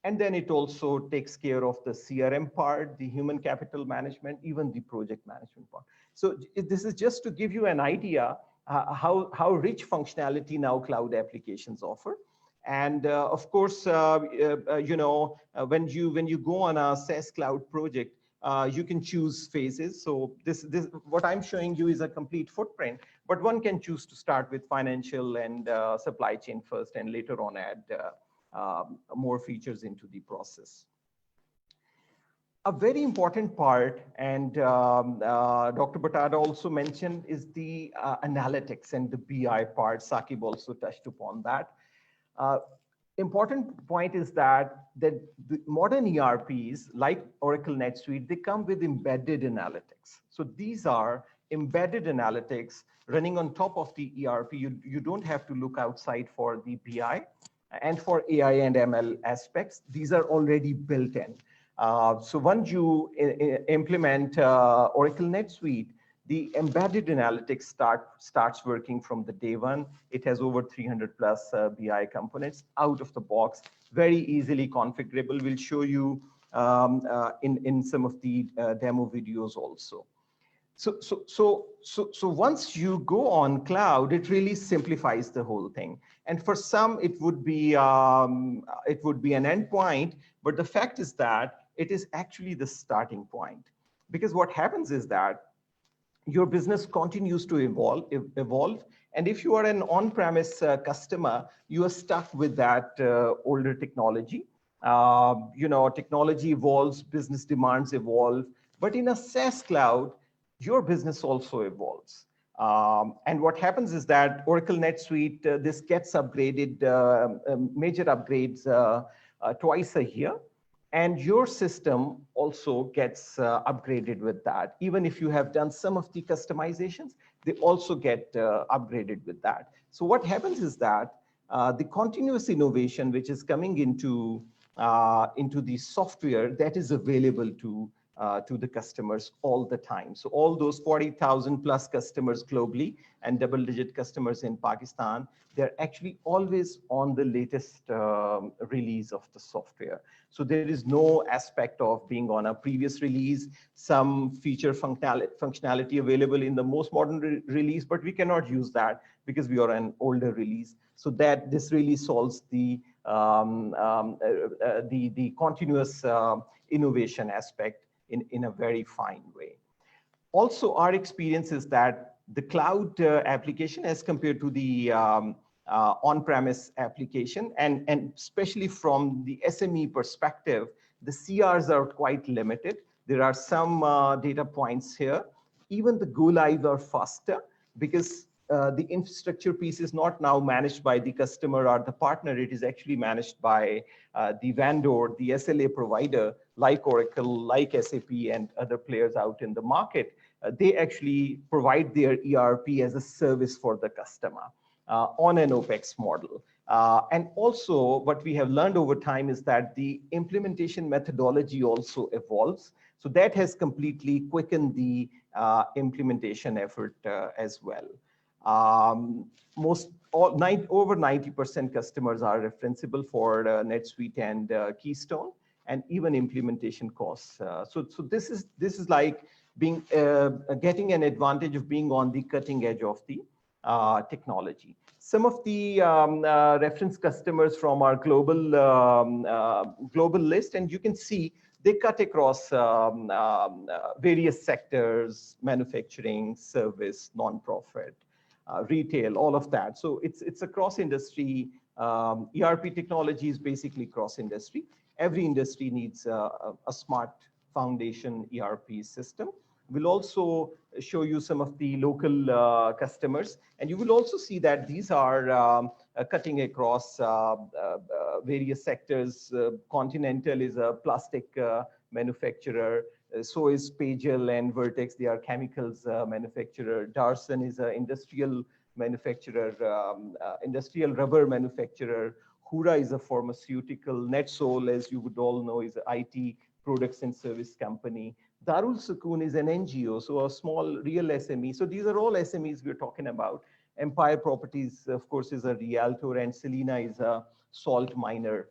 H: And then it also takes care of the CRM part, the human capital management, even the project management part. So this is just to give you an idea how rich functionality now cloud applications offer. And of course, you know, when you go on a SaaS cloud project, you can choose phases. So this what I'm showing you is a complete footprint, but one can choose to start with financial and supply chain first, and later on add more features into the process. A very important part, and Dr. Batada also mentioned, is the analytics and the BI part. Saqib also touched upon that. Important point is that the modern ERPs like Oracle NetSuite, they come with embedded analytics. So these are embedded analytics running on top of the ERP. You don't have to look outside for the BI and for AI and ML aspects. These are already built in. So once you implement Oracle NetSuite, the embedded analytics starts working from the day one. It has over 300 plus BI components out of the box, very easily configurable. We'll show you in some of the demo videos also. So once you go on cloud, it really simplifies the whole thing. And for some, it would be an endpoint, but the fact is that it is actually the starting point. Because what happens is that your business continues to evolve. And if you are an on-premise customer, you are stuck with that older technology. You know, technology evolves, business demands evolve. But in a SaaS cloud, your business also evolves. And what happens is that Oracle NetSuite, this gets upgraded, major upgrades twice a year. And your system also gets upgraded with that. Even if you have done some of the customizations, they also get upgraded with that. So what happens is that the continuous innovation, which is coming into the software, that is available to the customers all the time. So all those 40,000 plus customers globally and double-digit customers in Pakistan, they're actually always on the latest release of the software. So there is no aspect of being on a previous release, some feature functionality available in the most modern release, but we cannot use that because we are an older release. So that this really solves the continuous innovation aspect in a very fine way. Also, our experience is that the cloud application as compared to the on-premise application, and especially from the SME perspective, the CRs are quite limited. There are some data points here. Even the go live are faster because the infrastructure piece is not now managed by the customer or the partner. It is actually managed by the vendor, the SLA provider, like Oracle, like SAP, and other players out in the market. They actually provide their ERP as a service for the customer on an OpEx model. And also what we have learned over time is that the implementation methodology also evolves. So that has completely quickened the implementation effort as well. Over 90% customers are referenceable for NetSuite and Keystone, and even implementation costs. So this is like being getting an advantage of being on the cutting edge of the technology. Some of the reference customers from our global list, and you can see they cut across various sectors: manufacturing, service, non-profit, retail, all of that. So it's a cross industry. ERP technology is basically cross industry. Every industry needs a smart foundation ERP system. We'll also show you some of the local customers, and you will also see that these are cutting across various sectors. Continental is a plastic manufacturer, so is Pagel and Vertex. They are chemicals manufacturer. Darson is an industrial manufacturer, industrial rubber manufacturer. Hura is a pharmaceutical. NetSol, as you would all know, is an IT products and service company. Darul Sukoon is an NGO, so a small real SME. So these are all SMEs we're talking about. Empire Properties, of course, is a realtor, and Selena is a salt miner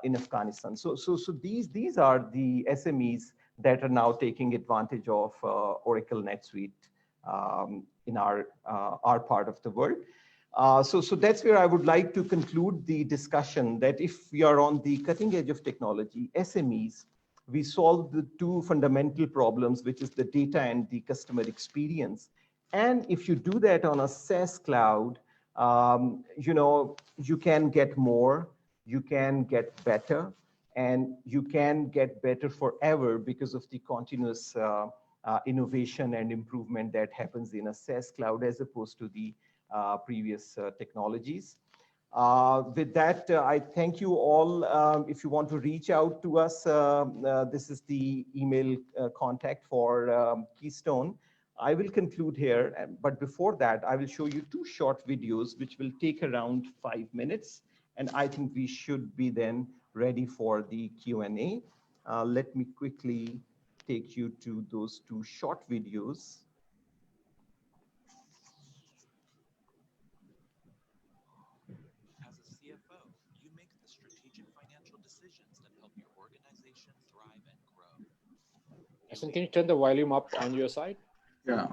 H: in Afghanistan. So these are the SMEs that are now taking advantage of Oracle NetSuite in our part of the world. So that's where I would like to conclude the discussion, that if we are on the cutting edge of technology, SMEs, we solve the two fundamental problems, which is the data and the customer experience. And if you do that on a SaaS cloud, you can get more, you can get better, and you can get better forever because of the continuous innovation and improvement that happens in a SaaS cloud as opposed to the previous technologies. With that, I thank you all. If you want to reach out to us, this is the email contact for Keystone. I will conclude here, but before that, I will show you two short videos which will take around 5 minutes, and I think we should be then ready for the Q&A. Let me quickly take you to those two short videos.
G: Can you turn the volume up on your side?
A: Yeah.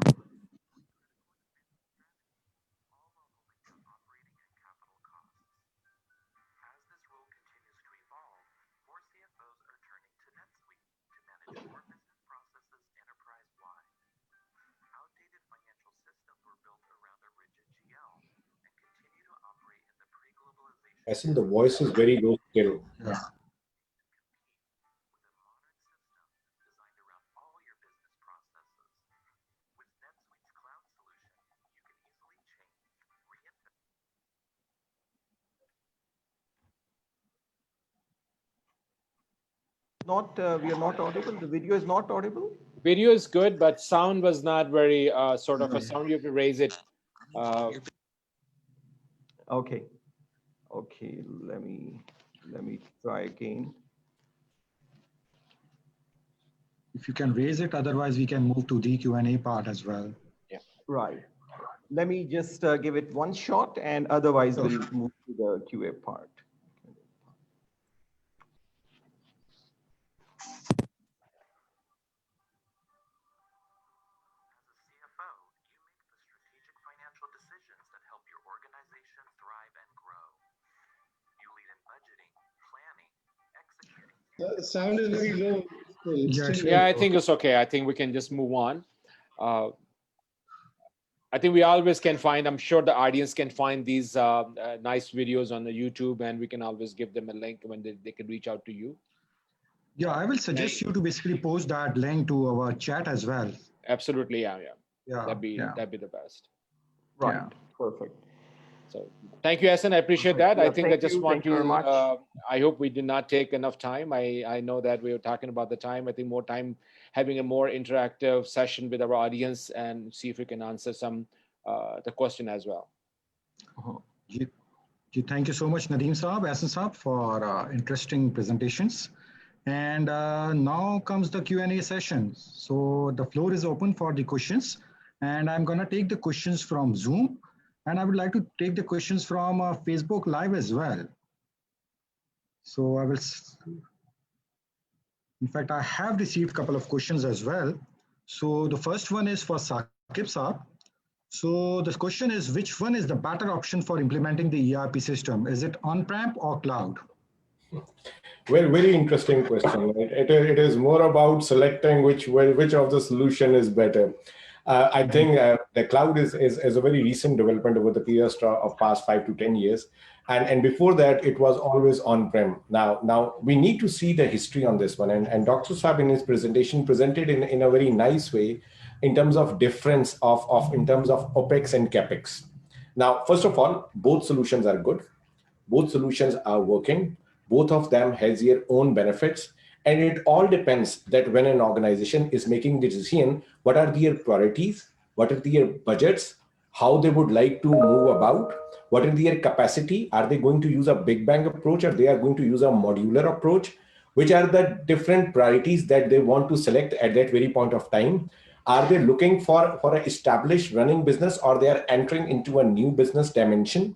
E: I think the voice is very low still.
A: Yeah.
H: We are not audible. The video is not audible.
G: Video is good, but sound was not very sort of a sound. You have to raise it.
H: Okay. Okay. Let me try again.
A: If you can raise it, otherwise we can move to the Q&A part as well.
G: Yeah.
H: Right. Let me just give it one shot, and otherwise we'll move to the QA part.
C: The sound is very low.
G: Yeah, I think it's okay. I think we can just move on. I think we always can find, I'm sure the audience can find these nice videos on the YouTube, and we can always give them a link when they can reach out to you.
A: Yeah, I will suggest you to basically post that link to our chat as well.
G: Absolutely, yeah. That'd be the best.
H: Right.
A: Yeah.
H: Perfect.
G: So thank you, Hassan. I appreciate that.
H: Yeah,
G: I think I just want to,
H: I
G: hope we did not take enough time. I know that we were talking about the time. I think more time, having a more interactive session with our audience and see if we can answer some the question as well.
A: Thank you so much, Nadeem Saab, Hassan Saab, for interesting presentations. And now comes the Q&A session. So the floor is open for the questions, and I'm going to take the questions from Zoom. And I would like to take the questions from Facebook Live as well. So I will, in fact, I have received a couple of questions as well. So the first one is for Saqib Saab. So the question is, which one is the better option for implementing the ERP system? Is it on-prem or cloud?
E: Well, very interesting question. It is more about selecting which of the solution is better. I think the cloud is a very recent development over the period of past 5 to 10 years. And before that, it was always on-prem. Now we need to see the history on this one. And Dr. Saab in his presentation presented in a very nice way in terms of difference of in terms of OPEX and CAPEX. Now, first of all, both solutions are good. Both solutions are working. Both of them has their own benefits. And it all depends that when an organization is making the decision, what are their priorities, what are their budgets, how they would like to move about, what is their capacity, are they going to use a big bang approach or they are going to use a modular approach, which are the different priorities that they want to select at that very point of time. Are they looking for an established running business or they are entering into a new business dimension?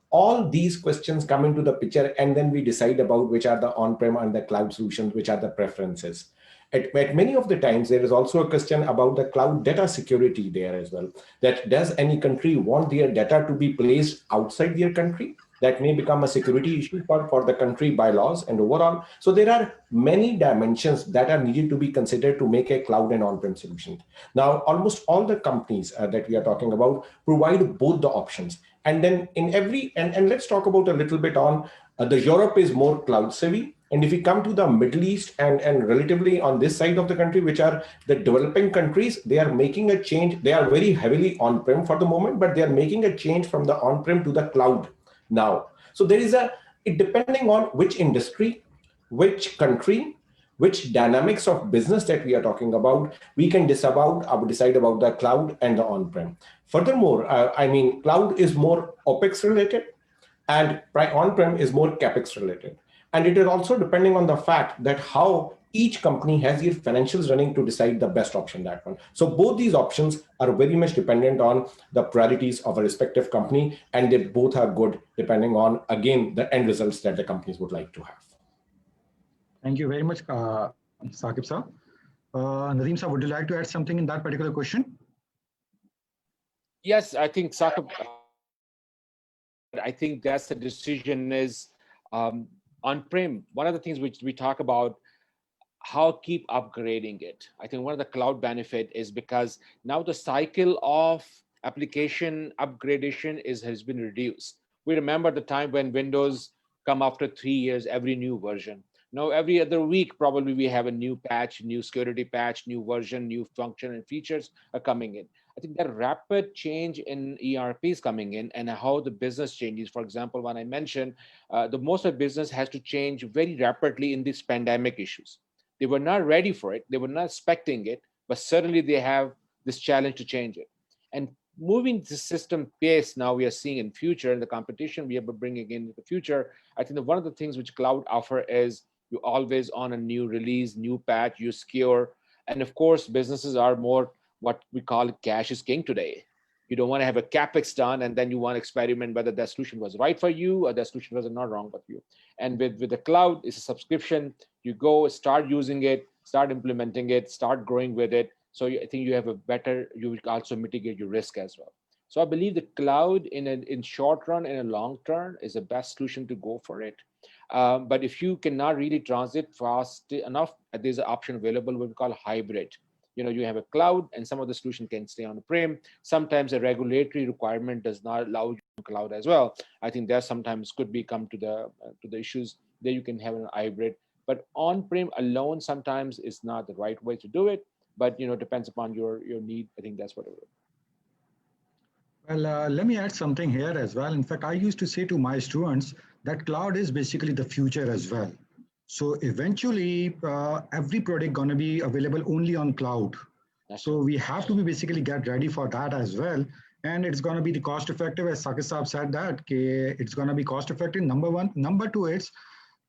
E: All these questions come into the picture, and then we decide about which are the on-prem and the cloud solutions, which are the preferences. At many of the times, there is also a question about the cloud data security there as well. That does any country want their data to be placed outside their country? That may become a security issue for the country bylaws and overall. So there are many dimensions that are needed to be considered to make a cloud and on-prem solution. Now, almost all the companies that we are talking about provide both the options. And then in every, and let's talk about a little bit on the Europe is more cloud savvy. And if we come to the Middle East and relatively on this side of the country, which are the developing countries, they are making a change. They are very heavily on-prem for the moment, but they are making a change from the on-prem to the cloud now. So there is it depending on which industry, which country, which dynamics of business that we are talking about, we can decide about the cloud and the on-prem. Furthermore, I mean, cloud is more OPEX related and on-prem is more CAPEX related. And it is also depending on the fact that how each company has their financials running to decide the best option, that one. So both these options are very much dependent on the priorities of a respective company, and they both are good depending on, again, the end results that the companies would like to have.
A: Thank you very much, Saqib sir. Nadeem sir, would you like to add something in that particular question?
G: Yes, I think Saqib, I think that's the decision is on-prem. One of the things which we talk about, how keep upgrading it. I think one of the cloud benefit is because now the cycle of application upgradation has been reduced. We remember the time when Windows come after 3 years, every new version. Now every other week, probably we have a new patch, new security patch, new version, new function and features are coming in. I think that rapid change in ERP is coming in and how the business changes. For example, when I mentioned the most of business has to change very rapidly in these pandemic issues. They were not ready for it. They were not expecting it, but certainly they have this challenge to change it. And moving the system pace now we are seeing in future and the competition we are bringing in the future, I think that one of the things which cloud offer is you always on a new release, new patch, you secure. And of course, businesses are more what we call it, cash is king today. You don't want to have a CAPEX done and then you want to experiment whether that solution was right for you or that solution was not wrong for you. And with the cloud, it's a subscription. You go, start using it, start implementing it, start growing with it. So I think you have a better, you will also mitigate your risk as well. So I believe the cloud in short run and a long term is the best solution to go for it. But if you cannot really transit fast enough, there's an option available what we call hybrid. You know, you have a cloud and some of the solution can stay on the prem. Sometimes a regulatory requirement does not allow you to cloud as well. I think that sometimes could come to the issues that you can have an hybrid. But on-prem alone sometimes is not the right way to do it. But you know, depends upon your need. I think that's what it is.
A: Well, let me add something here as well. In fact, I used to say to my students that cloud is basically the future as well. So eventually, every product gonna be available only on cloud. So we have to basically get ready for that as well. And it's gonna be the cost effective, as Saqib Saab said that, it's gonna be cost effective, number one. Number two is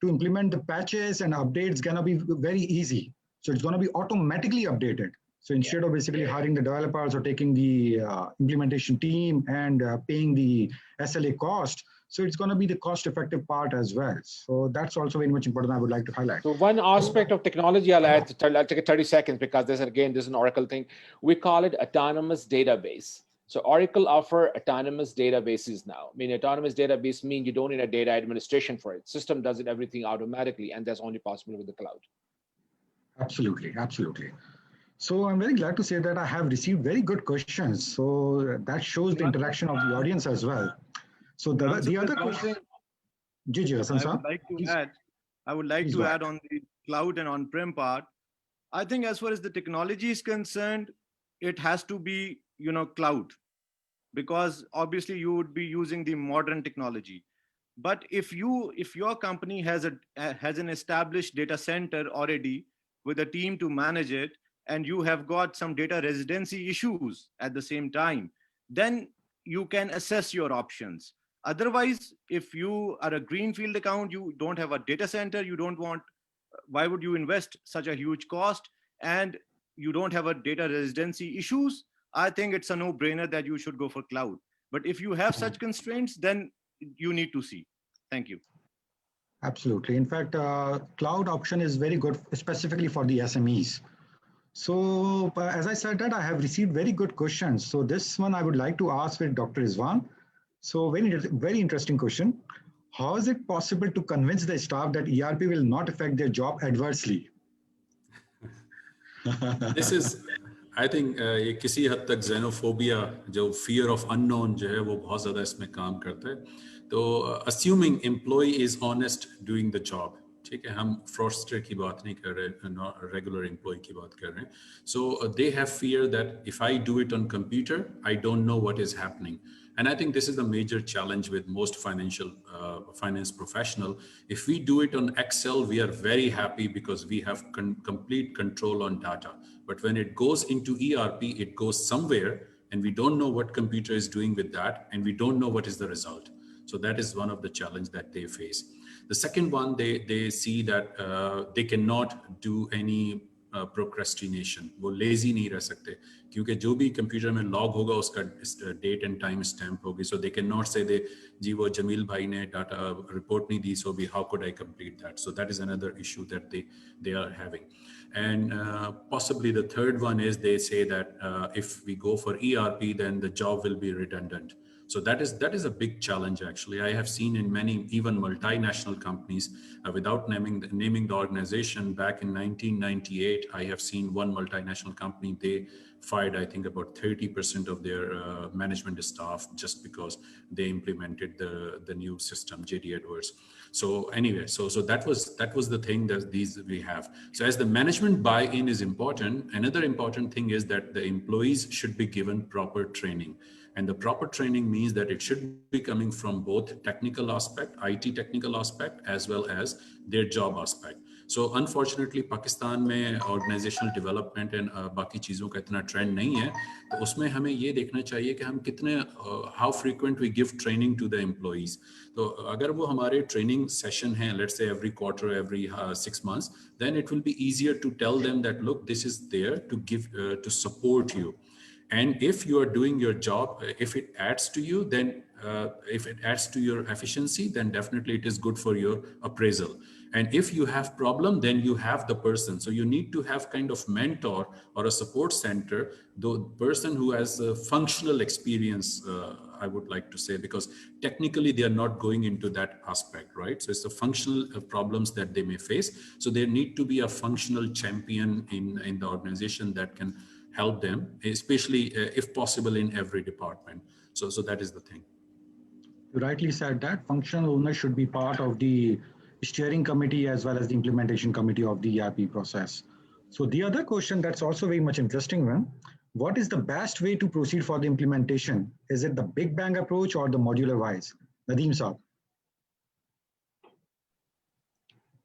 A: to implement the patches and updates gonna be very easy. So it's gonna be automatically updated. So instead of basically hiring the developers or taking the implementation team and paying the SLA cost, so it's going to be the cost-effective part as well. So that's also very much important. I would like to highlight.
G: So one aspect of technology I'll add. I'll take 30 seconds because this is an Oracle thing. We call it autonomous database. So Oracle offer autonomous databases now. I mean, autonomous database means you don't need a data administration for it. System does it everything automatically, and that's only possible with the cloud.
A: Absolutely, absolutely. So I'm very glad to say that I have received very good questions. So that shows the interaction of the audience as well. So the other question,
I: I would like to add on the cloud and on-prem part. I think as far as the technology is concerned, it has to be, cloud, because obviously you would be using the modern technology. But if your company has an established data center already with a team to manage it, and you have got some data residency issues at the same time, then you can assess your options. Otherwise, if you are a greenfield account, you don't have a data center, you don't want, why would you invest such a huge cost, and you don't have a data residency issues, I think it's a no brainer that you should go for cloud. But if you have such constraints, then you need to see. Thank you.
A: Absolutely. In fact, cloud option is very good specifically for the SMEs. So as I said that I have received very good questions. So this one I would like to ask with Dr. Rizwan. So very interesting question. How is it possible to convince the staff that ERP will not affect their job adversely?
F: This is, I think, ये किसी हद तक xenophobia, जो fear of unknown जो है वो बहुत ज़्यादा इसमें काम करता है. तो assuming employee is honest doing the job, ठीक है, हम fraudster की बात नहीं कर रहे, regular employee की बात कर रहे हैं. So they have fear that if I do it on computer, I don't know what is happening. And I think this is the major challenge with most finance professional. If we do it on Excel, we are very happy because we have complete control on data. But when it goes into ERP, it goes somewhere and we don't know what computer is doing with that, and we don't know what is the result. So that is one of the challenge that they face. The second one, they see that they cannot do any procrastination, वो lazy नहीं रह सकते क्योंकि जो भी computer में log होगा उसका डेट एंड टाइम स्टैम्प होगी. सो दे कैन नॉट से दे जी वो जमील भाई ने डाटा रिपोर्ट नहीं दी, सो भी how could I complete that. So that is another issue that they are having. And possibly the third one is they say that if we go for ERP, then the job will be redundant. So that is a big challenge actually. I have seen in many even multinational companies, without naming the organization, back in 1998, I have seen one multinational company, they fired I think about 30% of their management staff just because they implemented the new system, JD Edwards. So anyway, so that was the thing that these we have. So as the management buy-in is important, another important thing is that the employees should be given proper training. And the proper training means that it should be coming from both technical aspect, IT technical aspect, as well as their job aspect. So unfortunately, Pakistan में organizational development and बाकी चीज़ों का इतना trend नहीं है. तो उसमें हमें ये देखना चाहिए कि हम कितने how frequent we give training to the employees. तो अगर वो हमारे training session हैं, let's say every quarter, every 6 months, then it will be easier to tell them that look, this is there to give to support you. And if you are doing your job, if it adds to you, then if it adds to your efficiency, then definitely it is good for your appraisal. And if you have problem, then you have the person. So you need to have kind of mentor or a support center, the person who has a functional experience, I would like to say, because technically they are not going into that aspect, right? So it's the functional problems that they may face. So there need to be a functional champion in the organization that can help them, especially if possible in every department. So that is the thing.
A: You rightly said that functional owners should be part of the steering committee as well as the implementation committee of the ERP process. So the other question that's also very much interesting one, what is the best way to proceed for the implementation? Is it the big bang approach or the modular wise? Nadeem Saab.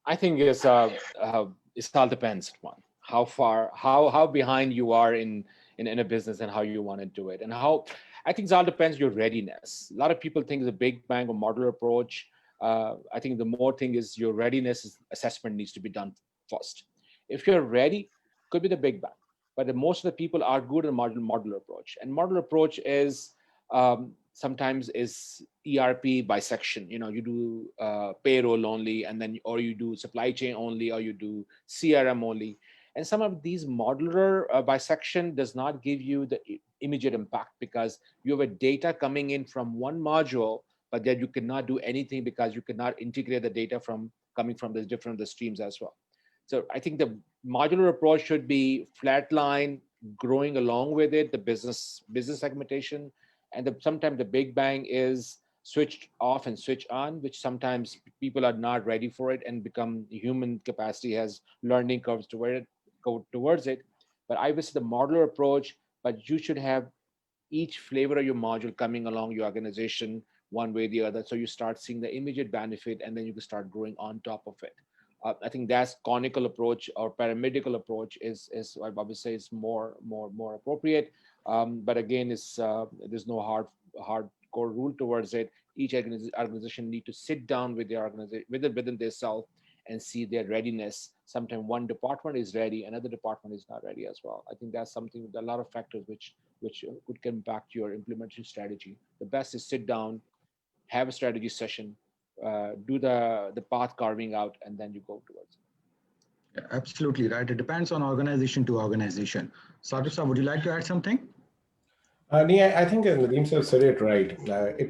G: I think it all depends on how behind you are in a business and how you want to do it, and how I think it all depends on your readiness. A lot of people think the big bang or modular approach. I think the more thing is your readiness assessment needs to be done first. If you're ready, could be the big bang, but most of the people are good at modular approach. And modular approach is sometimes is ERP by section. You know, you do payroll only, and then or you do supply chain only, or you do CRM only. And some of these modular bisection does not give you the immediate impact because you have a data coming in from one module, but then you cannot do anything because you cannot integrate the data coming from the different streams as well. So I think the modular approach should be flatline, growing along with it, the business segmentation, and sometimes the big bang is switched off and switch on, which sometimes people are not ready for it and become human capacity has learning curves towards it. But I would say the modular approach, but you should have each flavor of your module coming along your organization one way or the other. So you start seeing the immediate benefit, and then you can start growing on top of it. I think that's conical approach or paramedical approach is I would say is more appropriate. But again, there's no hardcore rule towards it. Each organization need to sit down with their organization within themselves and see their readiness. Sometimes one department is ready, another department is not ready as well. I think that's something, a lot of factors which could impact your implementation strategy. The best is sit down, have a strategy session, do the path carving out, and then you go towards it.
A: Absolutely right. It depends on organization to organization. Saurabh sir, would you like to add something?
E: I think Nadeem sir said it right.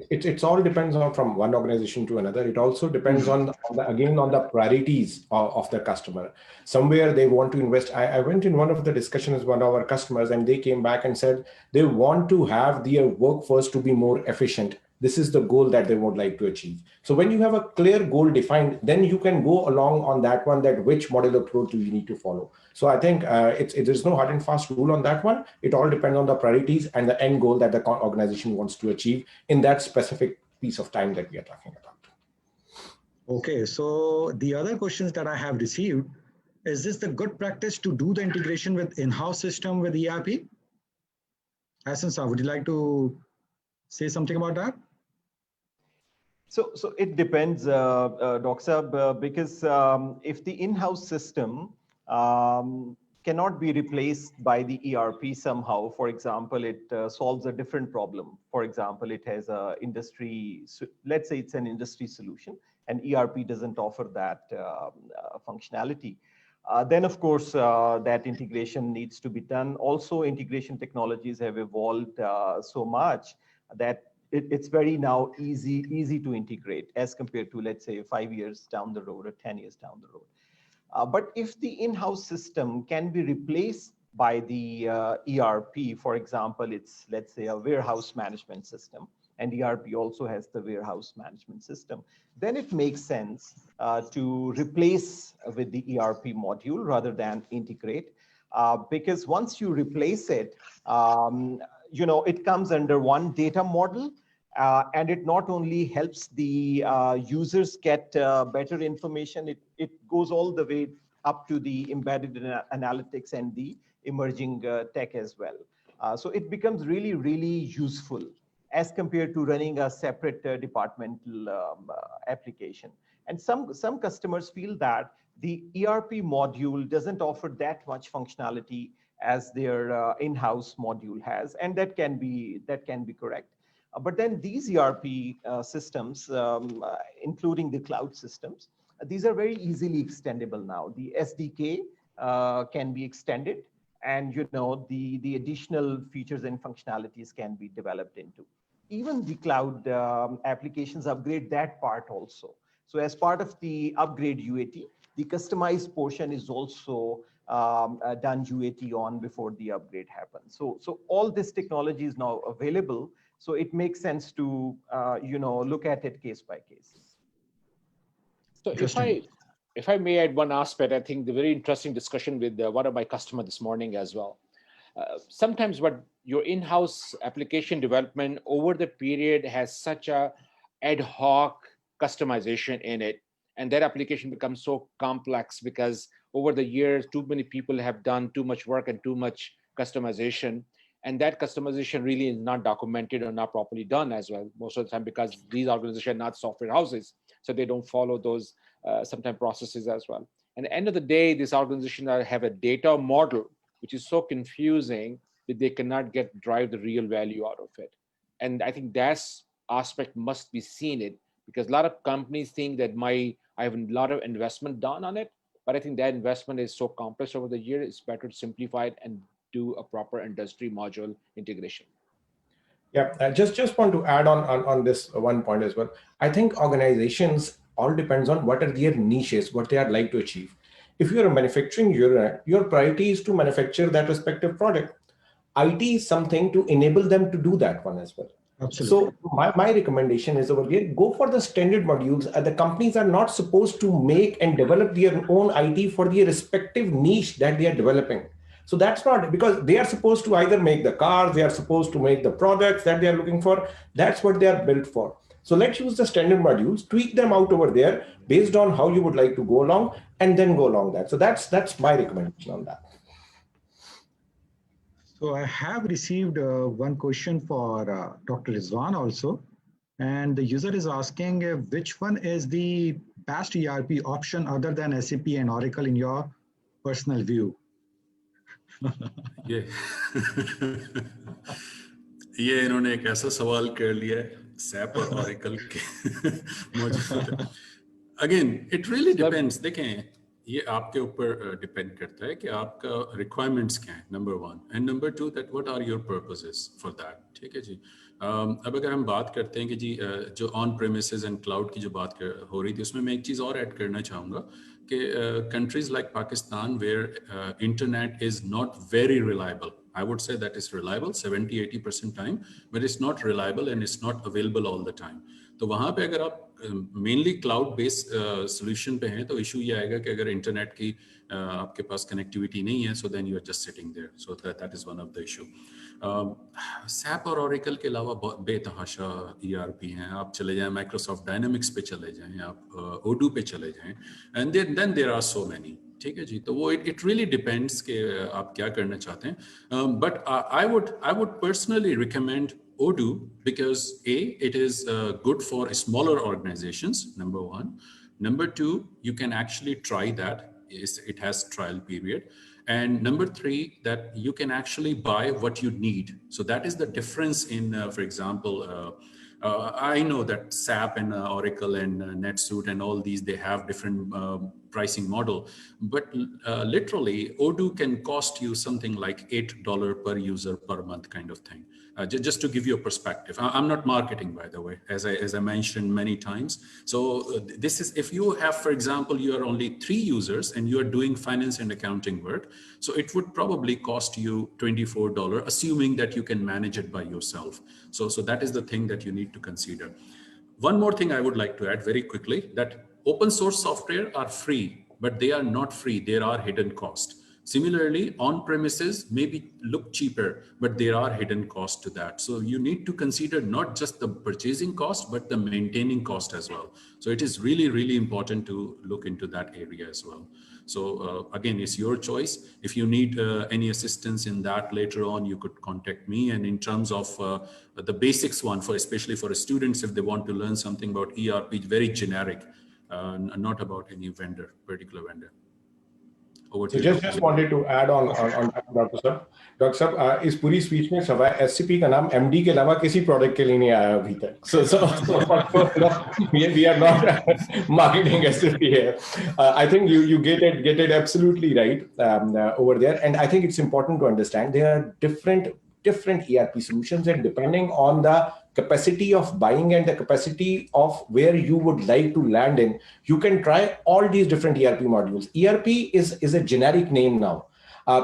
E: It all depends on from one organization to another. It also depends on the priorities of the customer. Somewhere they want to invest. I went in one of the discussions with one of our customers, and they came back and said they want to have their workforce to be more efficient. This is the goal that they would like to achieve. So when you have a clear goal defined, then you can go along on that one, that which model approach do you need to follow. So I think there's no hard and fast rule on that one. It all depends on the priorities and the end goal that the organization wants to achieve in that specific piece of time that we are talking about.
A: Okay, so the other questions that I have received, is this the good practice to do the integration with in-house system with ERP? Hassan sir, would you like to say something about that?
H: So it depends, Dr. Because if the in-house system cannot be replaced by the ERP somehow, for example, it solves a different problem. For example, it has a industry, let's say it's an industry solution, and ERP doesn't offer that functionality. Then, of course, that integration needs to be done. Also, integration technologies have evolved so much that it's very now easy to integrate as compared to, let's say, 5 years down the road or 10 years down the road. But if the in-house system can be replaced by the ERP, for example, it's, let's say, a warehouse management system, and ERP also has the warehouse management system, then it makes sense to replace with the ERP module rather than integrate. Because once you replace it, it comes under one data model, and it not only helps the users get better information, it goes all the way up to the embedded analytics and the emerging tech as well. So it becomes really, really useful as compared to running a separate departmental application. And some customers feel that the ERP module doesn't offer that much functionality as their in-house module has, and that can be correct. But then these ERP systems, including the cloud systems, these are very easily extendable now. The SDK can be extended, and the additional features and functionalities can be developed into. Even the cloud applications upgrade that part also. So as part of the upgrade UAT, the customized portion is also done UAT on before the upgrade happens. So all this technology is now available. So it makes sense to look at it case by case.
G: So if I may add one aspect, I think the very interesting discussion with one of my customers this morning as well. Sometimes what your in-house application development over the period has such a ad hoc customization in it, and that application becomes so complex because over the years, too many people have done too much work and too much customization. And that customization really is not documented or not properly done as well, most of the time, because these organizations are not software houses. So they don't follow those sometimes processes as well. And at the end of the day, these organizations have a data model, which is so confusing that they cannot drive the real value out of it. And I think that aspect must be seen it, because a lot of companies think that I have a lot of investment done on it, but I think that investment is so complex over the year, it's better to simplify it and do a proper industry module integration.
E: Yeah, I just want to add on this one point as well. I think organizations all depends on what are their niches, what they are like to achieve. If you're a manufacturing unit, your priority is to manufacture that respective product. IT is something to enable them to do that one as well.
A: Absolutely.
E: So my recommendation is over here, go for the standard modules. The companies are not supposed to make and develop their own IT for their respective niche that they are developing. So that's not, because they are supposed to either make the cars, they are supposed to make the products that they are looking for. That's what they are built for. So let's use the standard modules, tweak them out over there based on how you would like to go along, and then go along that. So that's my recommendation on that.
A: So I have received one question for Dr. Rizwan also. And the user is asking which one is the best ERP option other than SAP and Oracle in your personal view?
F: ये ये इन्होंने एक ऐसा सवाल कर लिया है, SAP और Oracle के मौजूद है. Again, it really depends. देखें, ये आपके ऊपर डिपेंड करता है कि आपका रिक्वायरमेंट्स क्या है, number 1, and number 2 that what are your purposes for that. ठीक है जी. अब अगर हम बात करते हैं कि जी जो ऑन प्रेमिसेस एंड क्लाउड की जो बात हो रही थी, उसमें मैं एक चीज़ और ऐड करना चाहूँगा कि countries like Pakistan where internet is not very reliable, I would say that is reliable 70-80% time, but it's not reliable and it's not available all the time. तो वहाँ पे अगर आप मेनली क्लाउड बेस्ड सोल्यूशन पे हैं तो issue ये आएगा कि अगर इंटरनेट की आपके पास कनेक्टिविटी नहीं है, so then you are just sitting there. So that is one of the issue. SAP और ऑरेकल के अलावा बहुत बेतहाशा ERP हैं. आप चले जाएं माइक्रोसॉफ्ट डायनामिक्स पे चले जाएं, आप ओडू पे चले जाएं, and then there are so many. ठीक है जी. तो वो इट रियली डिपेंड्स कि आप क्या करना चाहते हैं. But I would personally recommend Odoo because it is good for smaller organizations, number 1. Number 2, you can actually try that. It has trial period. And number 3, that you can actually buy what you need. So that is the difference in, for example, I know that SAP and Oracle and NetSuite and all these, they have different pricing model, but literally Odoo can cost you something like $8 per user per month kind of thing. Just to give you a perspective, I'm not marketing, by the way, as I mentioned many times. So this is, if you have, for example, you are only 3 users and you are doing finance and accounting work, so it would probably cost you $24, assuming that you can manage it by yourself. So that is the thing that you need to consider. One more thing I would like to add very quickly, that open source software are free, but they are not free. There are hidden costs. Similarly, on-premises maybe look cheaper, but there are hidden costs to that. So you need to consider not just the purchasing cost, but the maintaining cost as well. So it is really, really important to look into that area as well. So again, it's your choice. If you need any assistance in that later on, you could contact me. And in terms of the basics one, especially for students, if they want to learn something about ERP, very generic, not about any particular vendor.
E: So just wanted to add on Dr. Sab. Dr. Sab, इस पूरी speech में सवाल SCP का नाम MD के अलावा किसी product के लिए नहीं आया अभी तक. So we are not marketing SCP here. I think you get it absolutely right over there, and I think it's important to understand there are different ERP solutions, and depending on the capacity of buying and the capacity of where you would like to land in, you can try all these different ERP modules. ERP is a generic name now.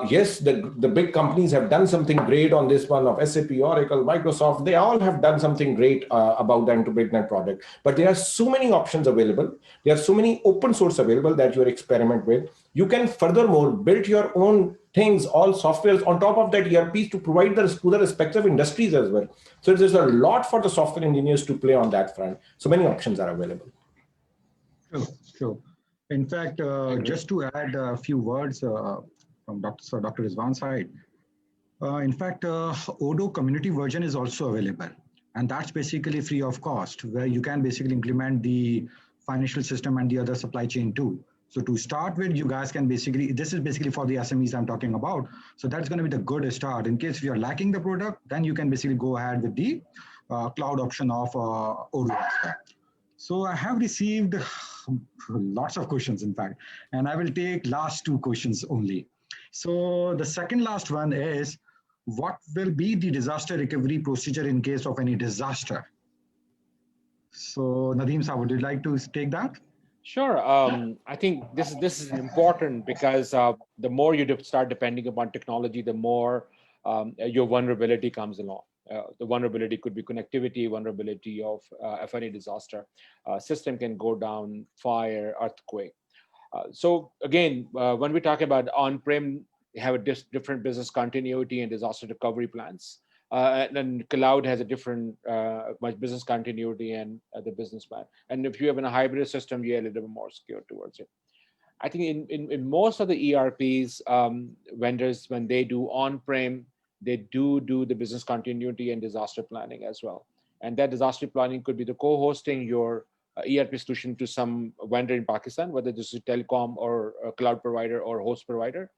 E: Yes, the big companies have done something great on this one of SAP, Oracle, Microsoft. They all have done something great about the InterBitNet product. But there are so many options available. There are so many open source available that you experiment with. You can furthermore build your own things, all softwares on top of that ERPs to provide to the respective industries as well. So there's a lot for the software engineers to play on that front. So many options are available.
A: Sure. In fact, just to add a few words from Dr. Rizwan's side, in fact, Odoo community version is also available. And that's basically free of cost, where you can basically implement the financial system and the other supply chain too. So to start with, you guys can basically, this is basically for the SMEs I'm talking about. So that's going to be the good start. In case you're lacking the product, then you can basically go ahead with the cloud option of Odoo. So I have received lots of questions, in fact, and I will take last 2 questions only. So the second last one is, what will be the disaster recovery procedure in case of any disaster? So Nadeem sir, would you like to take that?
G: Sure. I think this is important because the more you start depending upon technology, the more your vulnerability comes along. The vulnerability could be connectivity, vulnerability of any disaster. System can go down, fire, earthquake. So again, when we talk about on-prem have a different business continuity and disaster recovery plans. And then cloud has a different business continuity and the business plan. And if you have a hybrid system, you're a little bit more skewed towards it. I think in most of the ERPs, vendors, when they do on-prem, they do the business continuity and disaster planning as well. And that disaster planning could be the co-hosting your ERP solution to some vendor in Pakistan, whether this is telecom or a cloud provider or host provider.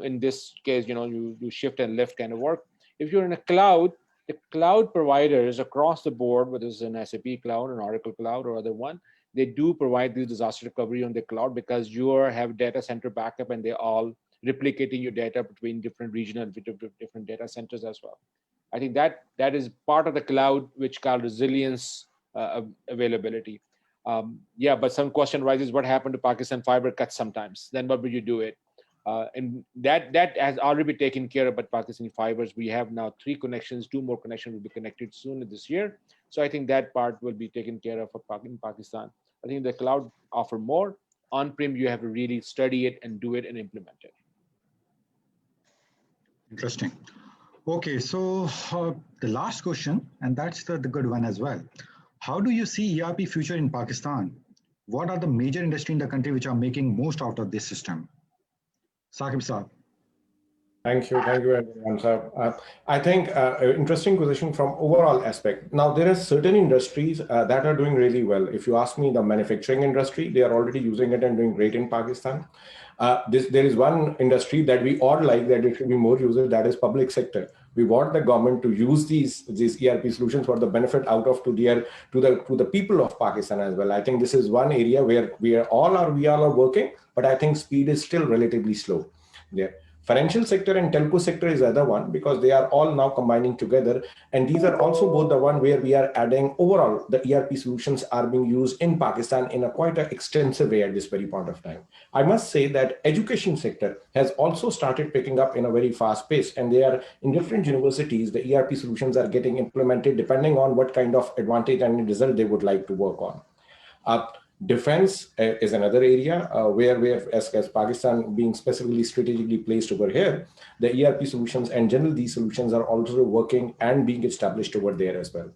G: In this case, you do shift and lift kind of work. If you're in a cloud, the cloud providers across the board, whether it's an SAP cloud, an Oracle cloud, or other one, they do provide this disaster recovery on the cloud because you have data center backup and they're all replicating your data between different regional, different data centers as well. I think that is part of the cloud, which called resilience availability. Yeah, but some question arises, what happened to Pakistan fiber cuts sometimes? Then what would you do it? And that has already been taken care of by Pakistani fibers. We have now 3 connections, 2 more connections will be connected soon this year. So I think that part will be taken care of in Pakistan. I think the cloud offer more. On-prem, you have to really study it and do it and implement it.
A: Interesting. Okay, so the last question, and that's the good one as well. How do you see ERP future in Pakistan? What are the major industry in the country which are making most out of this system? Saqib Saab.
E: Thank you everyone, sir. I think interesting question from overall aspect. Now, there are certain industries that are doing really well. If you ask me, the manufacturing industry, they are already using it and doing great in Pakistan. There is one industry that we all like that it should be more used, that is public sector. We want the government to use these ERP solutions for the benefit out of to the people of Pakistan as well. I think this is one area where we all are working, but I think speed is still relatively slow there. Financial sector and telco sector is the other one because they are all now combining together. And these are also both the one where we are adding overall the ERP solutions are being used in Pakistan in a quite an extensive way at this very point of time. I must say that education sector has also started picking up in a very fast pace, and they are in different universities, the ERP solutions are getting implemented depending on what kind of advantage and result they would like to work on. Defense is another area where we have, as Pakistan being specifically strategically placed over here, the ERP solutions and generally these solutions are also working and being established over there as well.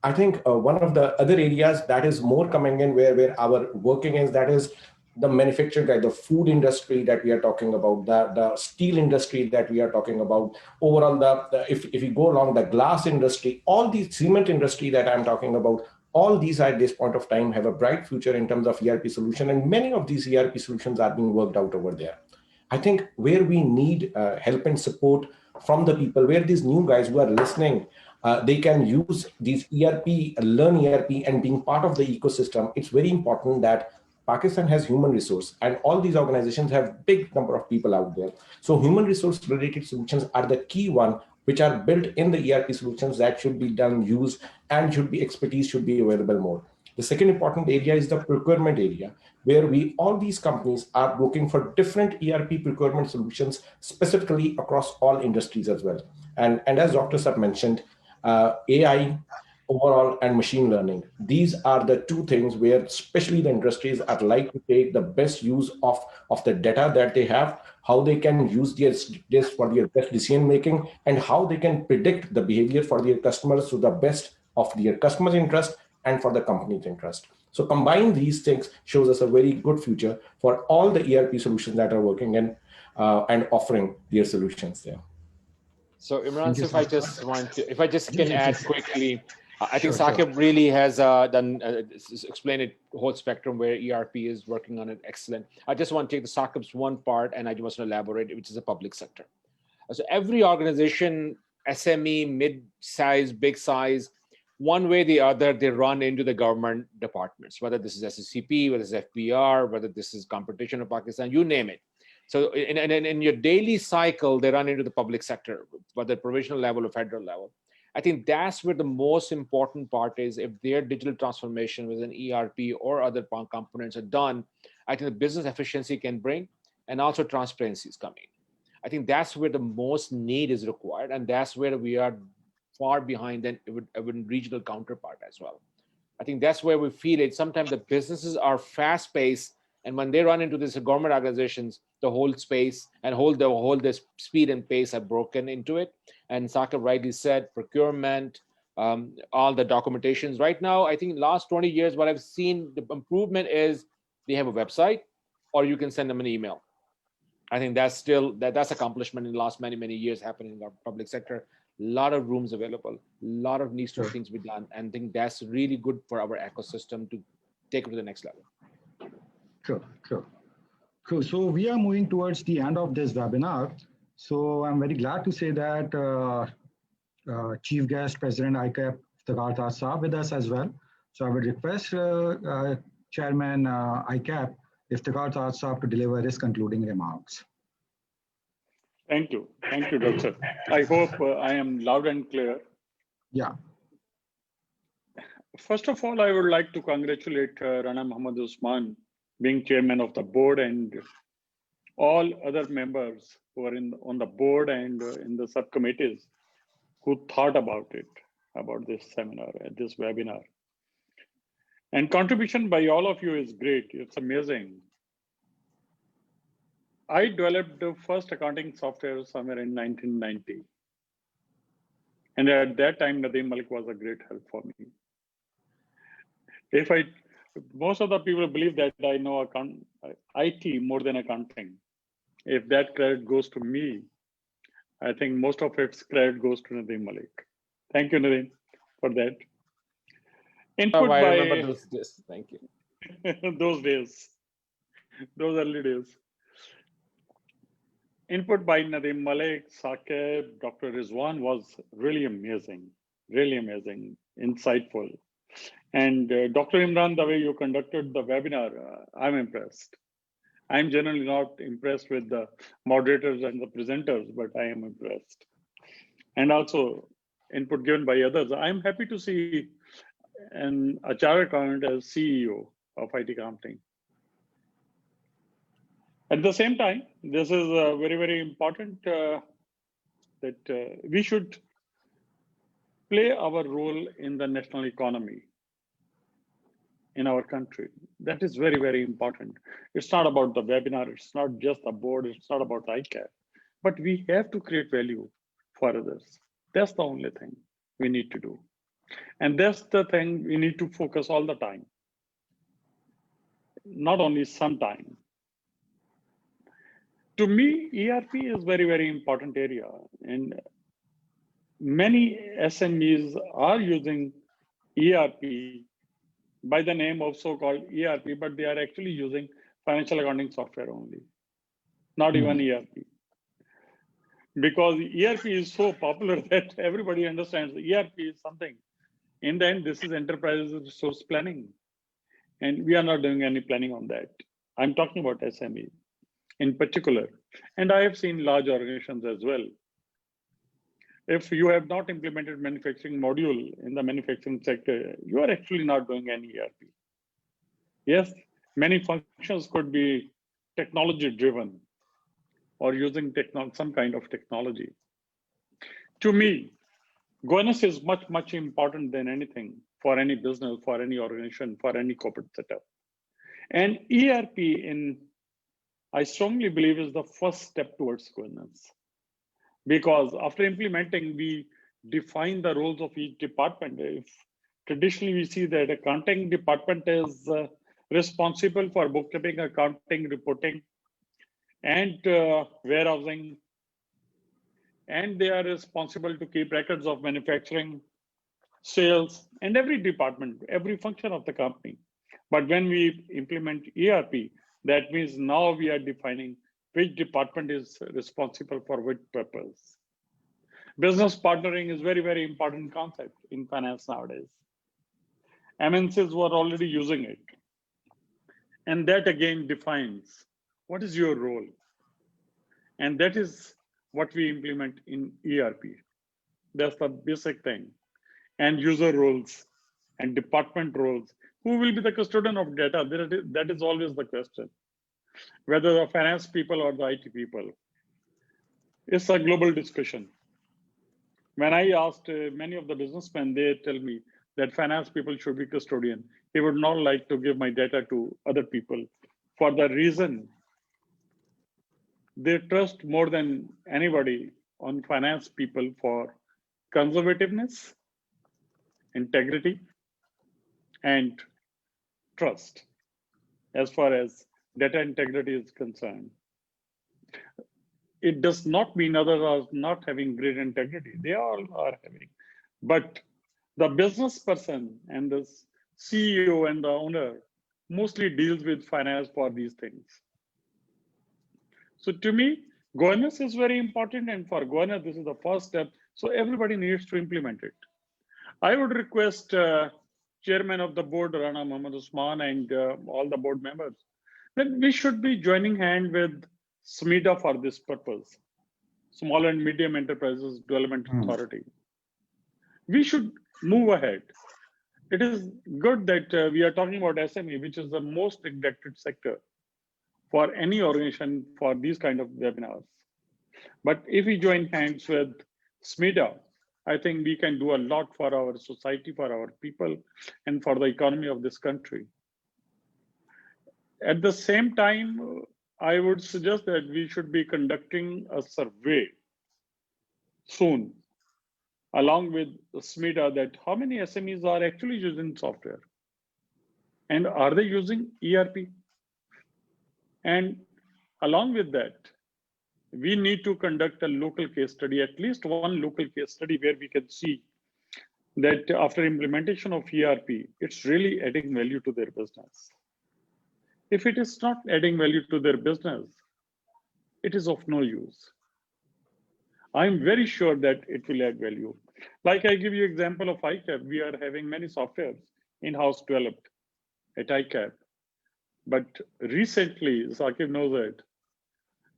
E: I think one of the other areas that is more coming in where our working is, that is the manufacturing, like the food industry that we are talking about, the steel industry that we are talking about, overall if we go along the glass industry, all the cement industry that I'm talking about, all these at this point of time have a bright future in terms of ERP solution, and many of these ERP solutions are being worked out over there. I think where we need help and support from the people, where these new guys who are listening, they can use these ERP, learn ERP and being part of the ecosystem. It's very important that Pakistan has human resource and all these organizations have big number of people out there. So human resource related solutions are the key one which are built in the ERP solutions that should be done, used, and expertise should be available more. The second important area is the procurement area, where all these companies are looking for different ERP procurement solutions, specifically across all industries as well. And as Dr. Sab mentioned, AI overall and machine learning. These are the two things where especially the industries are like to take the best use of the data that they have, how they can use this for their best decision making, and how they can predict the behavior for their customers to the best of their customers' interest and for the company's interest. So combine these things shows us a very good future for all the ERP solutions that are working in and offering their solutions there.
G: So Imran, if I just can add quickly, I think Saqib really has explained it whole spectrum where ERP is working on it excellent. I just want to take the Saqib's one part and I just want to elaborate, which is the public sector. So every organization, SME, mid-size, big size, one way or the other, they run into the government departments, whether this is SCCP, whether it's FBR, whether this is Competition of Pakistan, you name it. So in your daily cycle, they run into the public sector, whether provincial level or federal level. I think that's where the most important part is. If their digital transformation with an ERP or other components are done, I think the business efficiency can bring, and also transparency is coming. I think that's where the most need is required, and that's where we are far behind than a regional counterpart as well. I think that's where we feel it. Sometimes the businesses are fast-paced And when they run into these government organizations, the whole space and the speed and pace are broken into it. And Saqib rightly said, procurement, all the documentations. Right now, I think last 20 years, what I've seen the improvement is they have a website, or you can send them an email. I think that's still that's accomplishment in the last many years happening in our public sector. A lot of rooms available, a lot of needs to things be done, and I think that's really good for our ecosystem to take it to the next level.
A: Cool. So we are moving towards the end of this webinar. So I'm very glad to say that Chief Guest President ICAP Iftikhar Taj Saab with us as well. So I would request Chairman ICAP Iftikhar Taj Saab to deliver his concluding remarks.
D: Thank you, Doctor. I hope I am loud and clear.
A: Yeah.
D: First of all, I would like to congratulate Rana Muhammad Usman being chairman of the board and all other members who are on the board and in the subcommittees who thought about this seminar, this webinar. And contribution by all of you is great. It's amazing. I developed the first accounting software somewhere in 1990. And at that time, Nadeem Malik was a great help for me. Most of the people believe that I know IT more than accounting. If that credit goes to me, I think most of its credit goes to Nadeem Malik. Thank you, Nadeem, for that. Input
G: I remember those days. Thank you.
D: Those days, those early days. Input by Nadeem Malik, Saqib, Dr. Rizwan was really amazing, insightful. And Dr. Imran, the way you conducted the webinar, I'm impressed. I'm generally not impressed with the moderators and the presenters, but I am impressed. And also input given by others. I'm happy to see an Acharya Kant as CEO of IT Accounting. At the same time, this is very important that we should play our role in the national economy in our country. That is very important. It's not about the webinar, it's not just the board, it's not about ICAP, but we have to create value for others. That's the only thing we need to do. And that's the thing we need to focus all the time, not only sometime. To me, ERP is very important area, and many SMEs are using ERP by the name of so-called ERP, but they are actually using financial accounting software only, not even ERP. Because ERP is so popular that everybody understands ERP is something. In the end, this is enterprise resource planning, and we are not doing any planning on that. I'm talking about SME in particular, and I have seen large organizations as well. If you have not implemented manufacturing module in the manufacturing sector, you are actually not doing any ERP. Yes, many functions could be technology driven or using some kind of technology. To me, governance is much important than anything for any business, for any organization, for any corporate setup. And ERP, I strongly believe, is the first step towards governance. Because after implementing, we define the roles of each department. If traditionally we see that accounting department is responsible for bookkeeping, accounting, reporting, and warehousing, and they are responsible to keep records of manufacturing, sales, and every department, every function of the company. But when we implement ERP, that means now we are defining which department is responsible for which purpose. Business partnering is very important concept in finance nowadays. MNCs were already using it. And that again defines what is your role. And that is what we implement in ERP. That's the basic thing. And user roles and department roles. Who will be the custodian of data? That is always the question. Whether the finance people or the IT people. It's a global discussion. When I asked many of the businessmen, they tell me that finance people should be custodian. They would not like to give my data to other people for the reason they trust more than anybody on finance people for conservativeness, integrity, and trust as far as data integrity is concerned. It does not mean others are not having great integrity. They all are having. But the business person and the CEO and the owner mostly deals with finance for these things. So to me, governance is very important. And for governance, this is the first step. So everybody needs to implement it. I would request Chairman of the Board, Rana Mohammad Usman, and all the board members, that we should be joining hand with SMEDA for this purpose, Small and Medium Enterprises Development Authority. We should move ahead. It is good that we are talking about SME, which is the most neglected sector for any organization for these kind of webinars. But if we join hands with SMEDA, I think we can do a lot for our society, for our people, and for the economy of this country. At the same time, I would suggest that we should be conducting a survey soon, along with SMEDA, that how many SMEs are actually using software, and are they using ERP? And along with that, we need to conduct a local case study, at least one local case study, where we can see that after implementation of ERP, it's really adding value to their business. If it is not adding value to their business, it is of no use. I'm very sure that it will add value. Like I give you example of ICAP, we are having many softwares in-house developed at ICAP. But recently, Saqib knows it,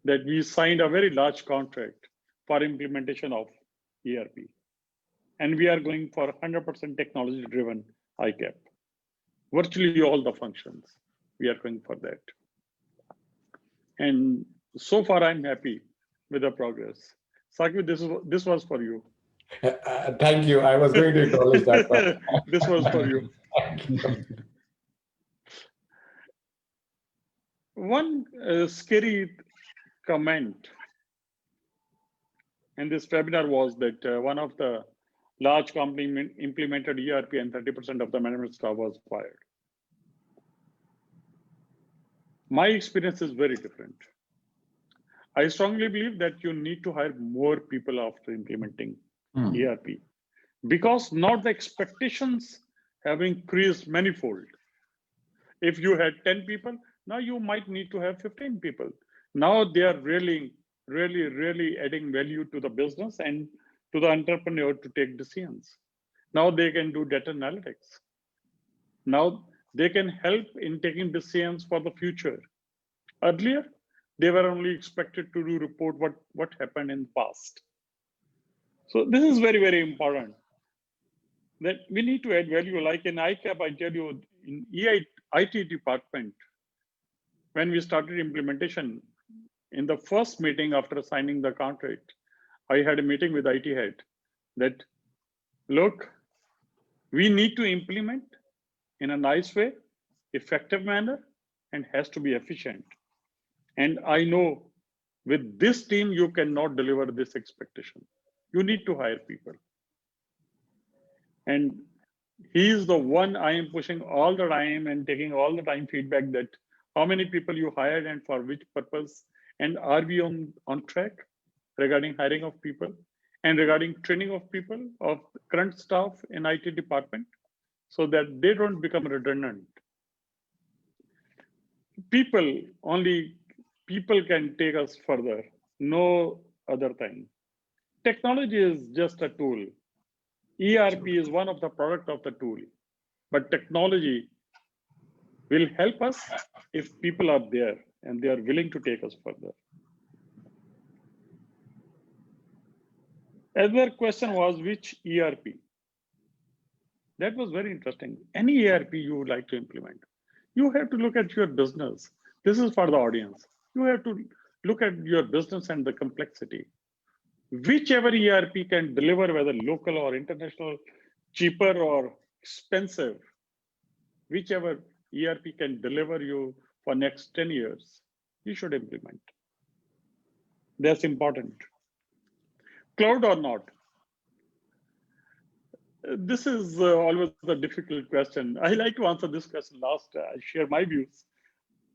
D: that we signed a very large contract for implementation of ERP. And we are going for 100% technology-driven ICAP. Virtually all the functions, we are going for that. And so far, I'm happy with the progress. Saqib, this was for you.
E: Thank you. I was going to acknowledge that.
D: This was for you.
E: Thank you.
D: One scary comment in this webinar was that one of the large company implemented ERP and 30% of the management staff was fired. My experience is very different. I strongly believe that you need to hire more people after implementing ERP, because now the expectations have increased manifold. If you had 10 people, now you might need to have 15 people. Now they are really adding value to the business and to the entrepreneur to take decisions. Now they can do data analytics. Now they can help in taking decisions for the future. Earlier, they were only expected to do report what happened in the past. So this is very, very important, that we need to add value. Like in ICAP, I tell you, in IT department, when we started implementation, in the first meeting after signing the contract, I had a meeting with IT head that, look, we need to implement in a nice way, effective manner, and has to be efficient. And I know with this team, you cannot deliver this expectation. You need to hire people. And he is the one I am pushing all the time and taking all the time feedback that how many people you hired and for which purpose, and are we on track regarding hiring of people and regarding training of people, of current staff in IT department, so that they don't become redundant. Only people can take us further, no other thing. Technology is just a tool. ERP is one of the product of the tool, but technology will help us if people are there and they are willing to take us further. Another question was which ERP? That was very interesting. Any ERP you would like to implement, you have to look at your business. This is for the audience. You have to look at your business and the complexity. Whichever ERP can deliver, whether local or international, cheaper or expensive, whichever ERP can deliver you for next 10 years, you should implement. That's important. Cloud or not? This is always a difficult question. I like to answer this question last. I share my views.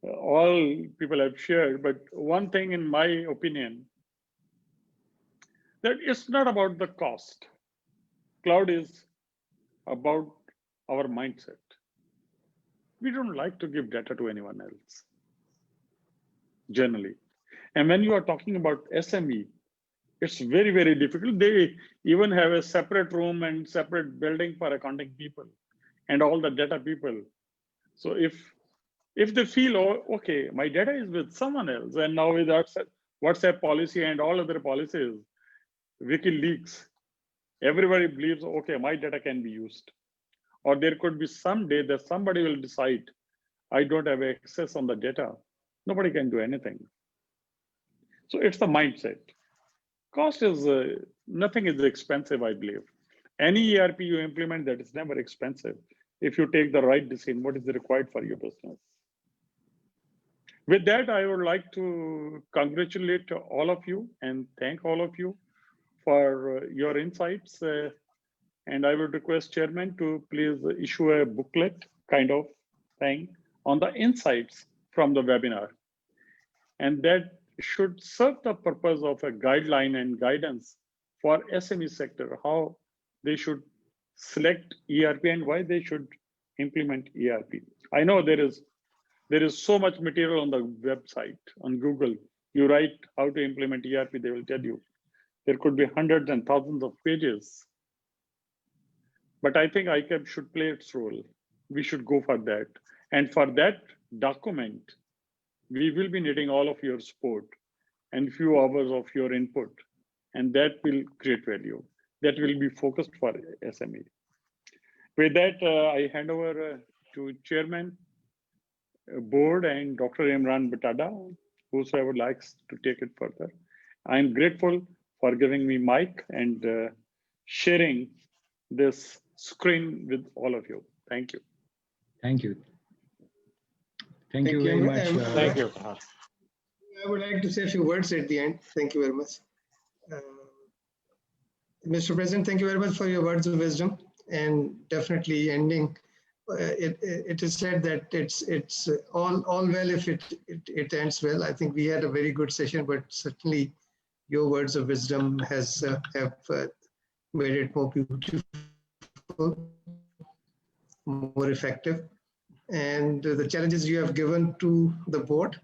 D: All people have shared, but one thing in my opinion, that it's not about the cost. Cloud is about our mindset. We don't like to give data to anyone else, generally. And when you are talking about SME, it's very, very difficult. They even have a separate room and separate building for accounting people and all the data people. So if they feel, oh, okay, my data is with someone else, and now with WhatsApp policy and all other policies, WikiLeaks, everybody believes, okay, my data can be used. Or there could be some day that somebody will decide, I don't have access on the data. Nobody can do anything. So it's the mindset. Cost is, nothing is expensive, I believe. Any ERP you implement, that is never expensive. If you take the right decision, what is required for your business. With that, I would like to congratulate all of you and thank all of you for your insights. And I would request Chairman to please issue a booklet kind of thing on the insights from the webinar. And that should serve the purpose of a guideline and guidance for SME sector, how they should select ERP and why they should implement ERP. I know there is so much material on the website, on Google. You write how to implement ERP, they will tell you. There could be hundreds and thousands of pages. But I think ICAP should play its role. We should go for that. And for that document, we will be needing all of your support and few hours of your input. And that will create value. That will be focused for SME. With that, I hand over to Chairman, Board, and Dr. Imran Batada, whosoever likes to take it further. I'm grateful for giving me mic and sharing this screen with all of you. Thank you.
A: Thank you. Thank you very much.
D: Thank you.
C: I would like to say a few words at the end. Thank you very much. Mr. President, thank you very much for your words of wisdom, and definitely ending. It is said that it's all well if it ends well. I think we had a very good session, but certainly your words of wisdom have made it more beautiful, more effective. And the challenges you have given to the board,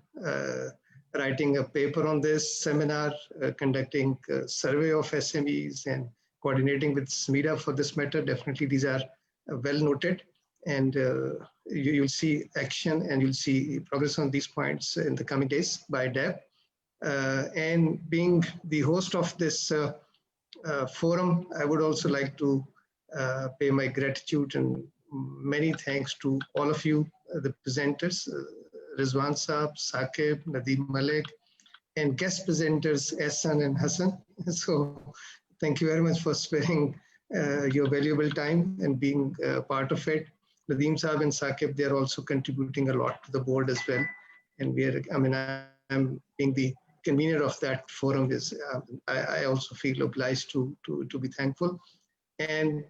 C: writing a paper on this seminar, conducting a survey of SMEs, and coordinating with SMEDA for this matter, definitely these are well noted. And you'll see action and you'll see progress on these points in the coming days by Deb. And being the host of this forum, I would also like to pay my gratitude and many thanks to all of you, the presenters, Rizwan Saab, Saqib, Nadeem Malik, and guest presenters, Ehsan and Hassan. So thank you very much for sparing your valuable time and being part of it. Nadeem Saab and Saqib, they are also contributing a lot to the board as well. And I'm being the convener of that forum. I also feel obliged to be thankful. And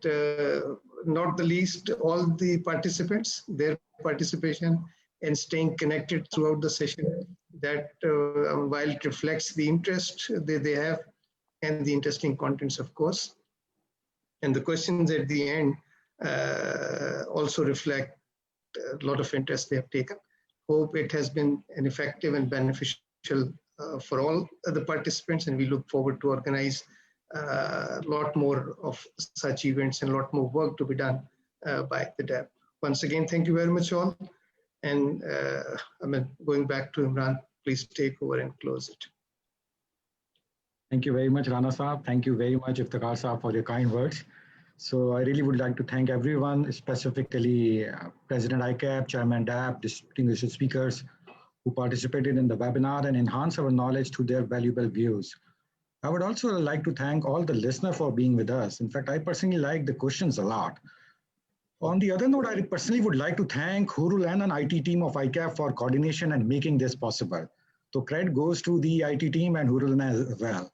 C: not the least, all the participants, their participation and staying connected throughout the session, that while it reflects the interest they have and the interesting contents, of course. And the questions at the end also reflect a lot of interest they have taken. Hope it has been an effective and beneficial for all the participants, and we look forward to organize a lot more of such events and a lot more work to be done by the DAP. Once again, thank you very much all. And going back to Imran, please take over and close it.
A: Thank you very much, Rana Saab. Thank you very much, Iftikhar Saab, for your kind words. So I really would like to thank everyone, specifically President ICAP, Chairman DAP, distinguished speakers who participated in the webinar and enhanced our knowledge through their valuable views. I would also like to thank all the listeners for being with us. In fact, I personally like the questions a lot. On the other note, I personally would like to thank Hurul and an IT team of ICAP for coordination and making this possible. So credit goes to the IT team and Hurul as well.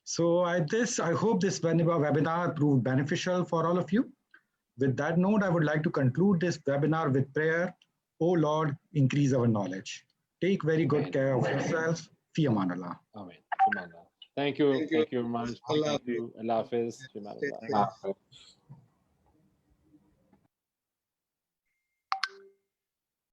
A: So I hope this webinar proved beneficial for all of you. With that note, I would like to conclude this webinar with prayer. Oh Lord, increase our knowledge. Take very good care of yourself. Fi aman Allah.
G: Amen. Thank you. Thank you very much.
C: Allah
G: Thank you. Allah Hafiz.
C: Hafiz.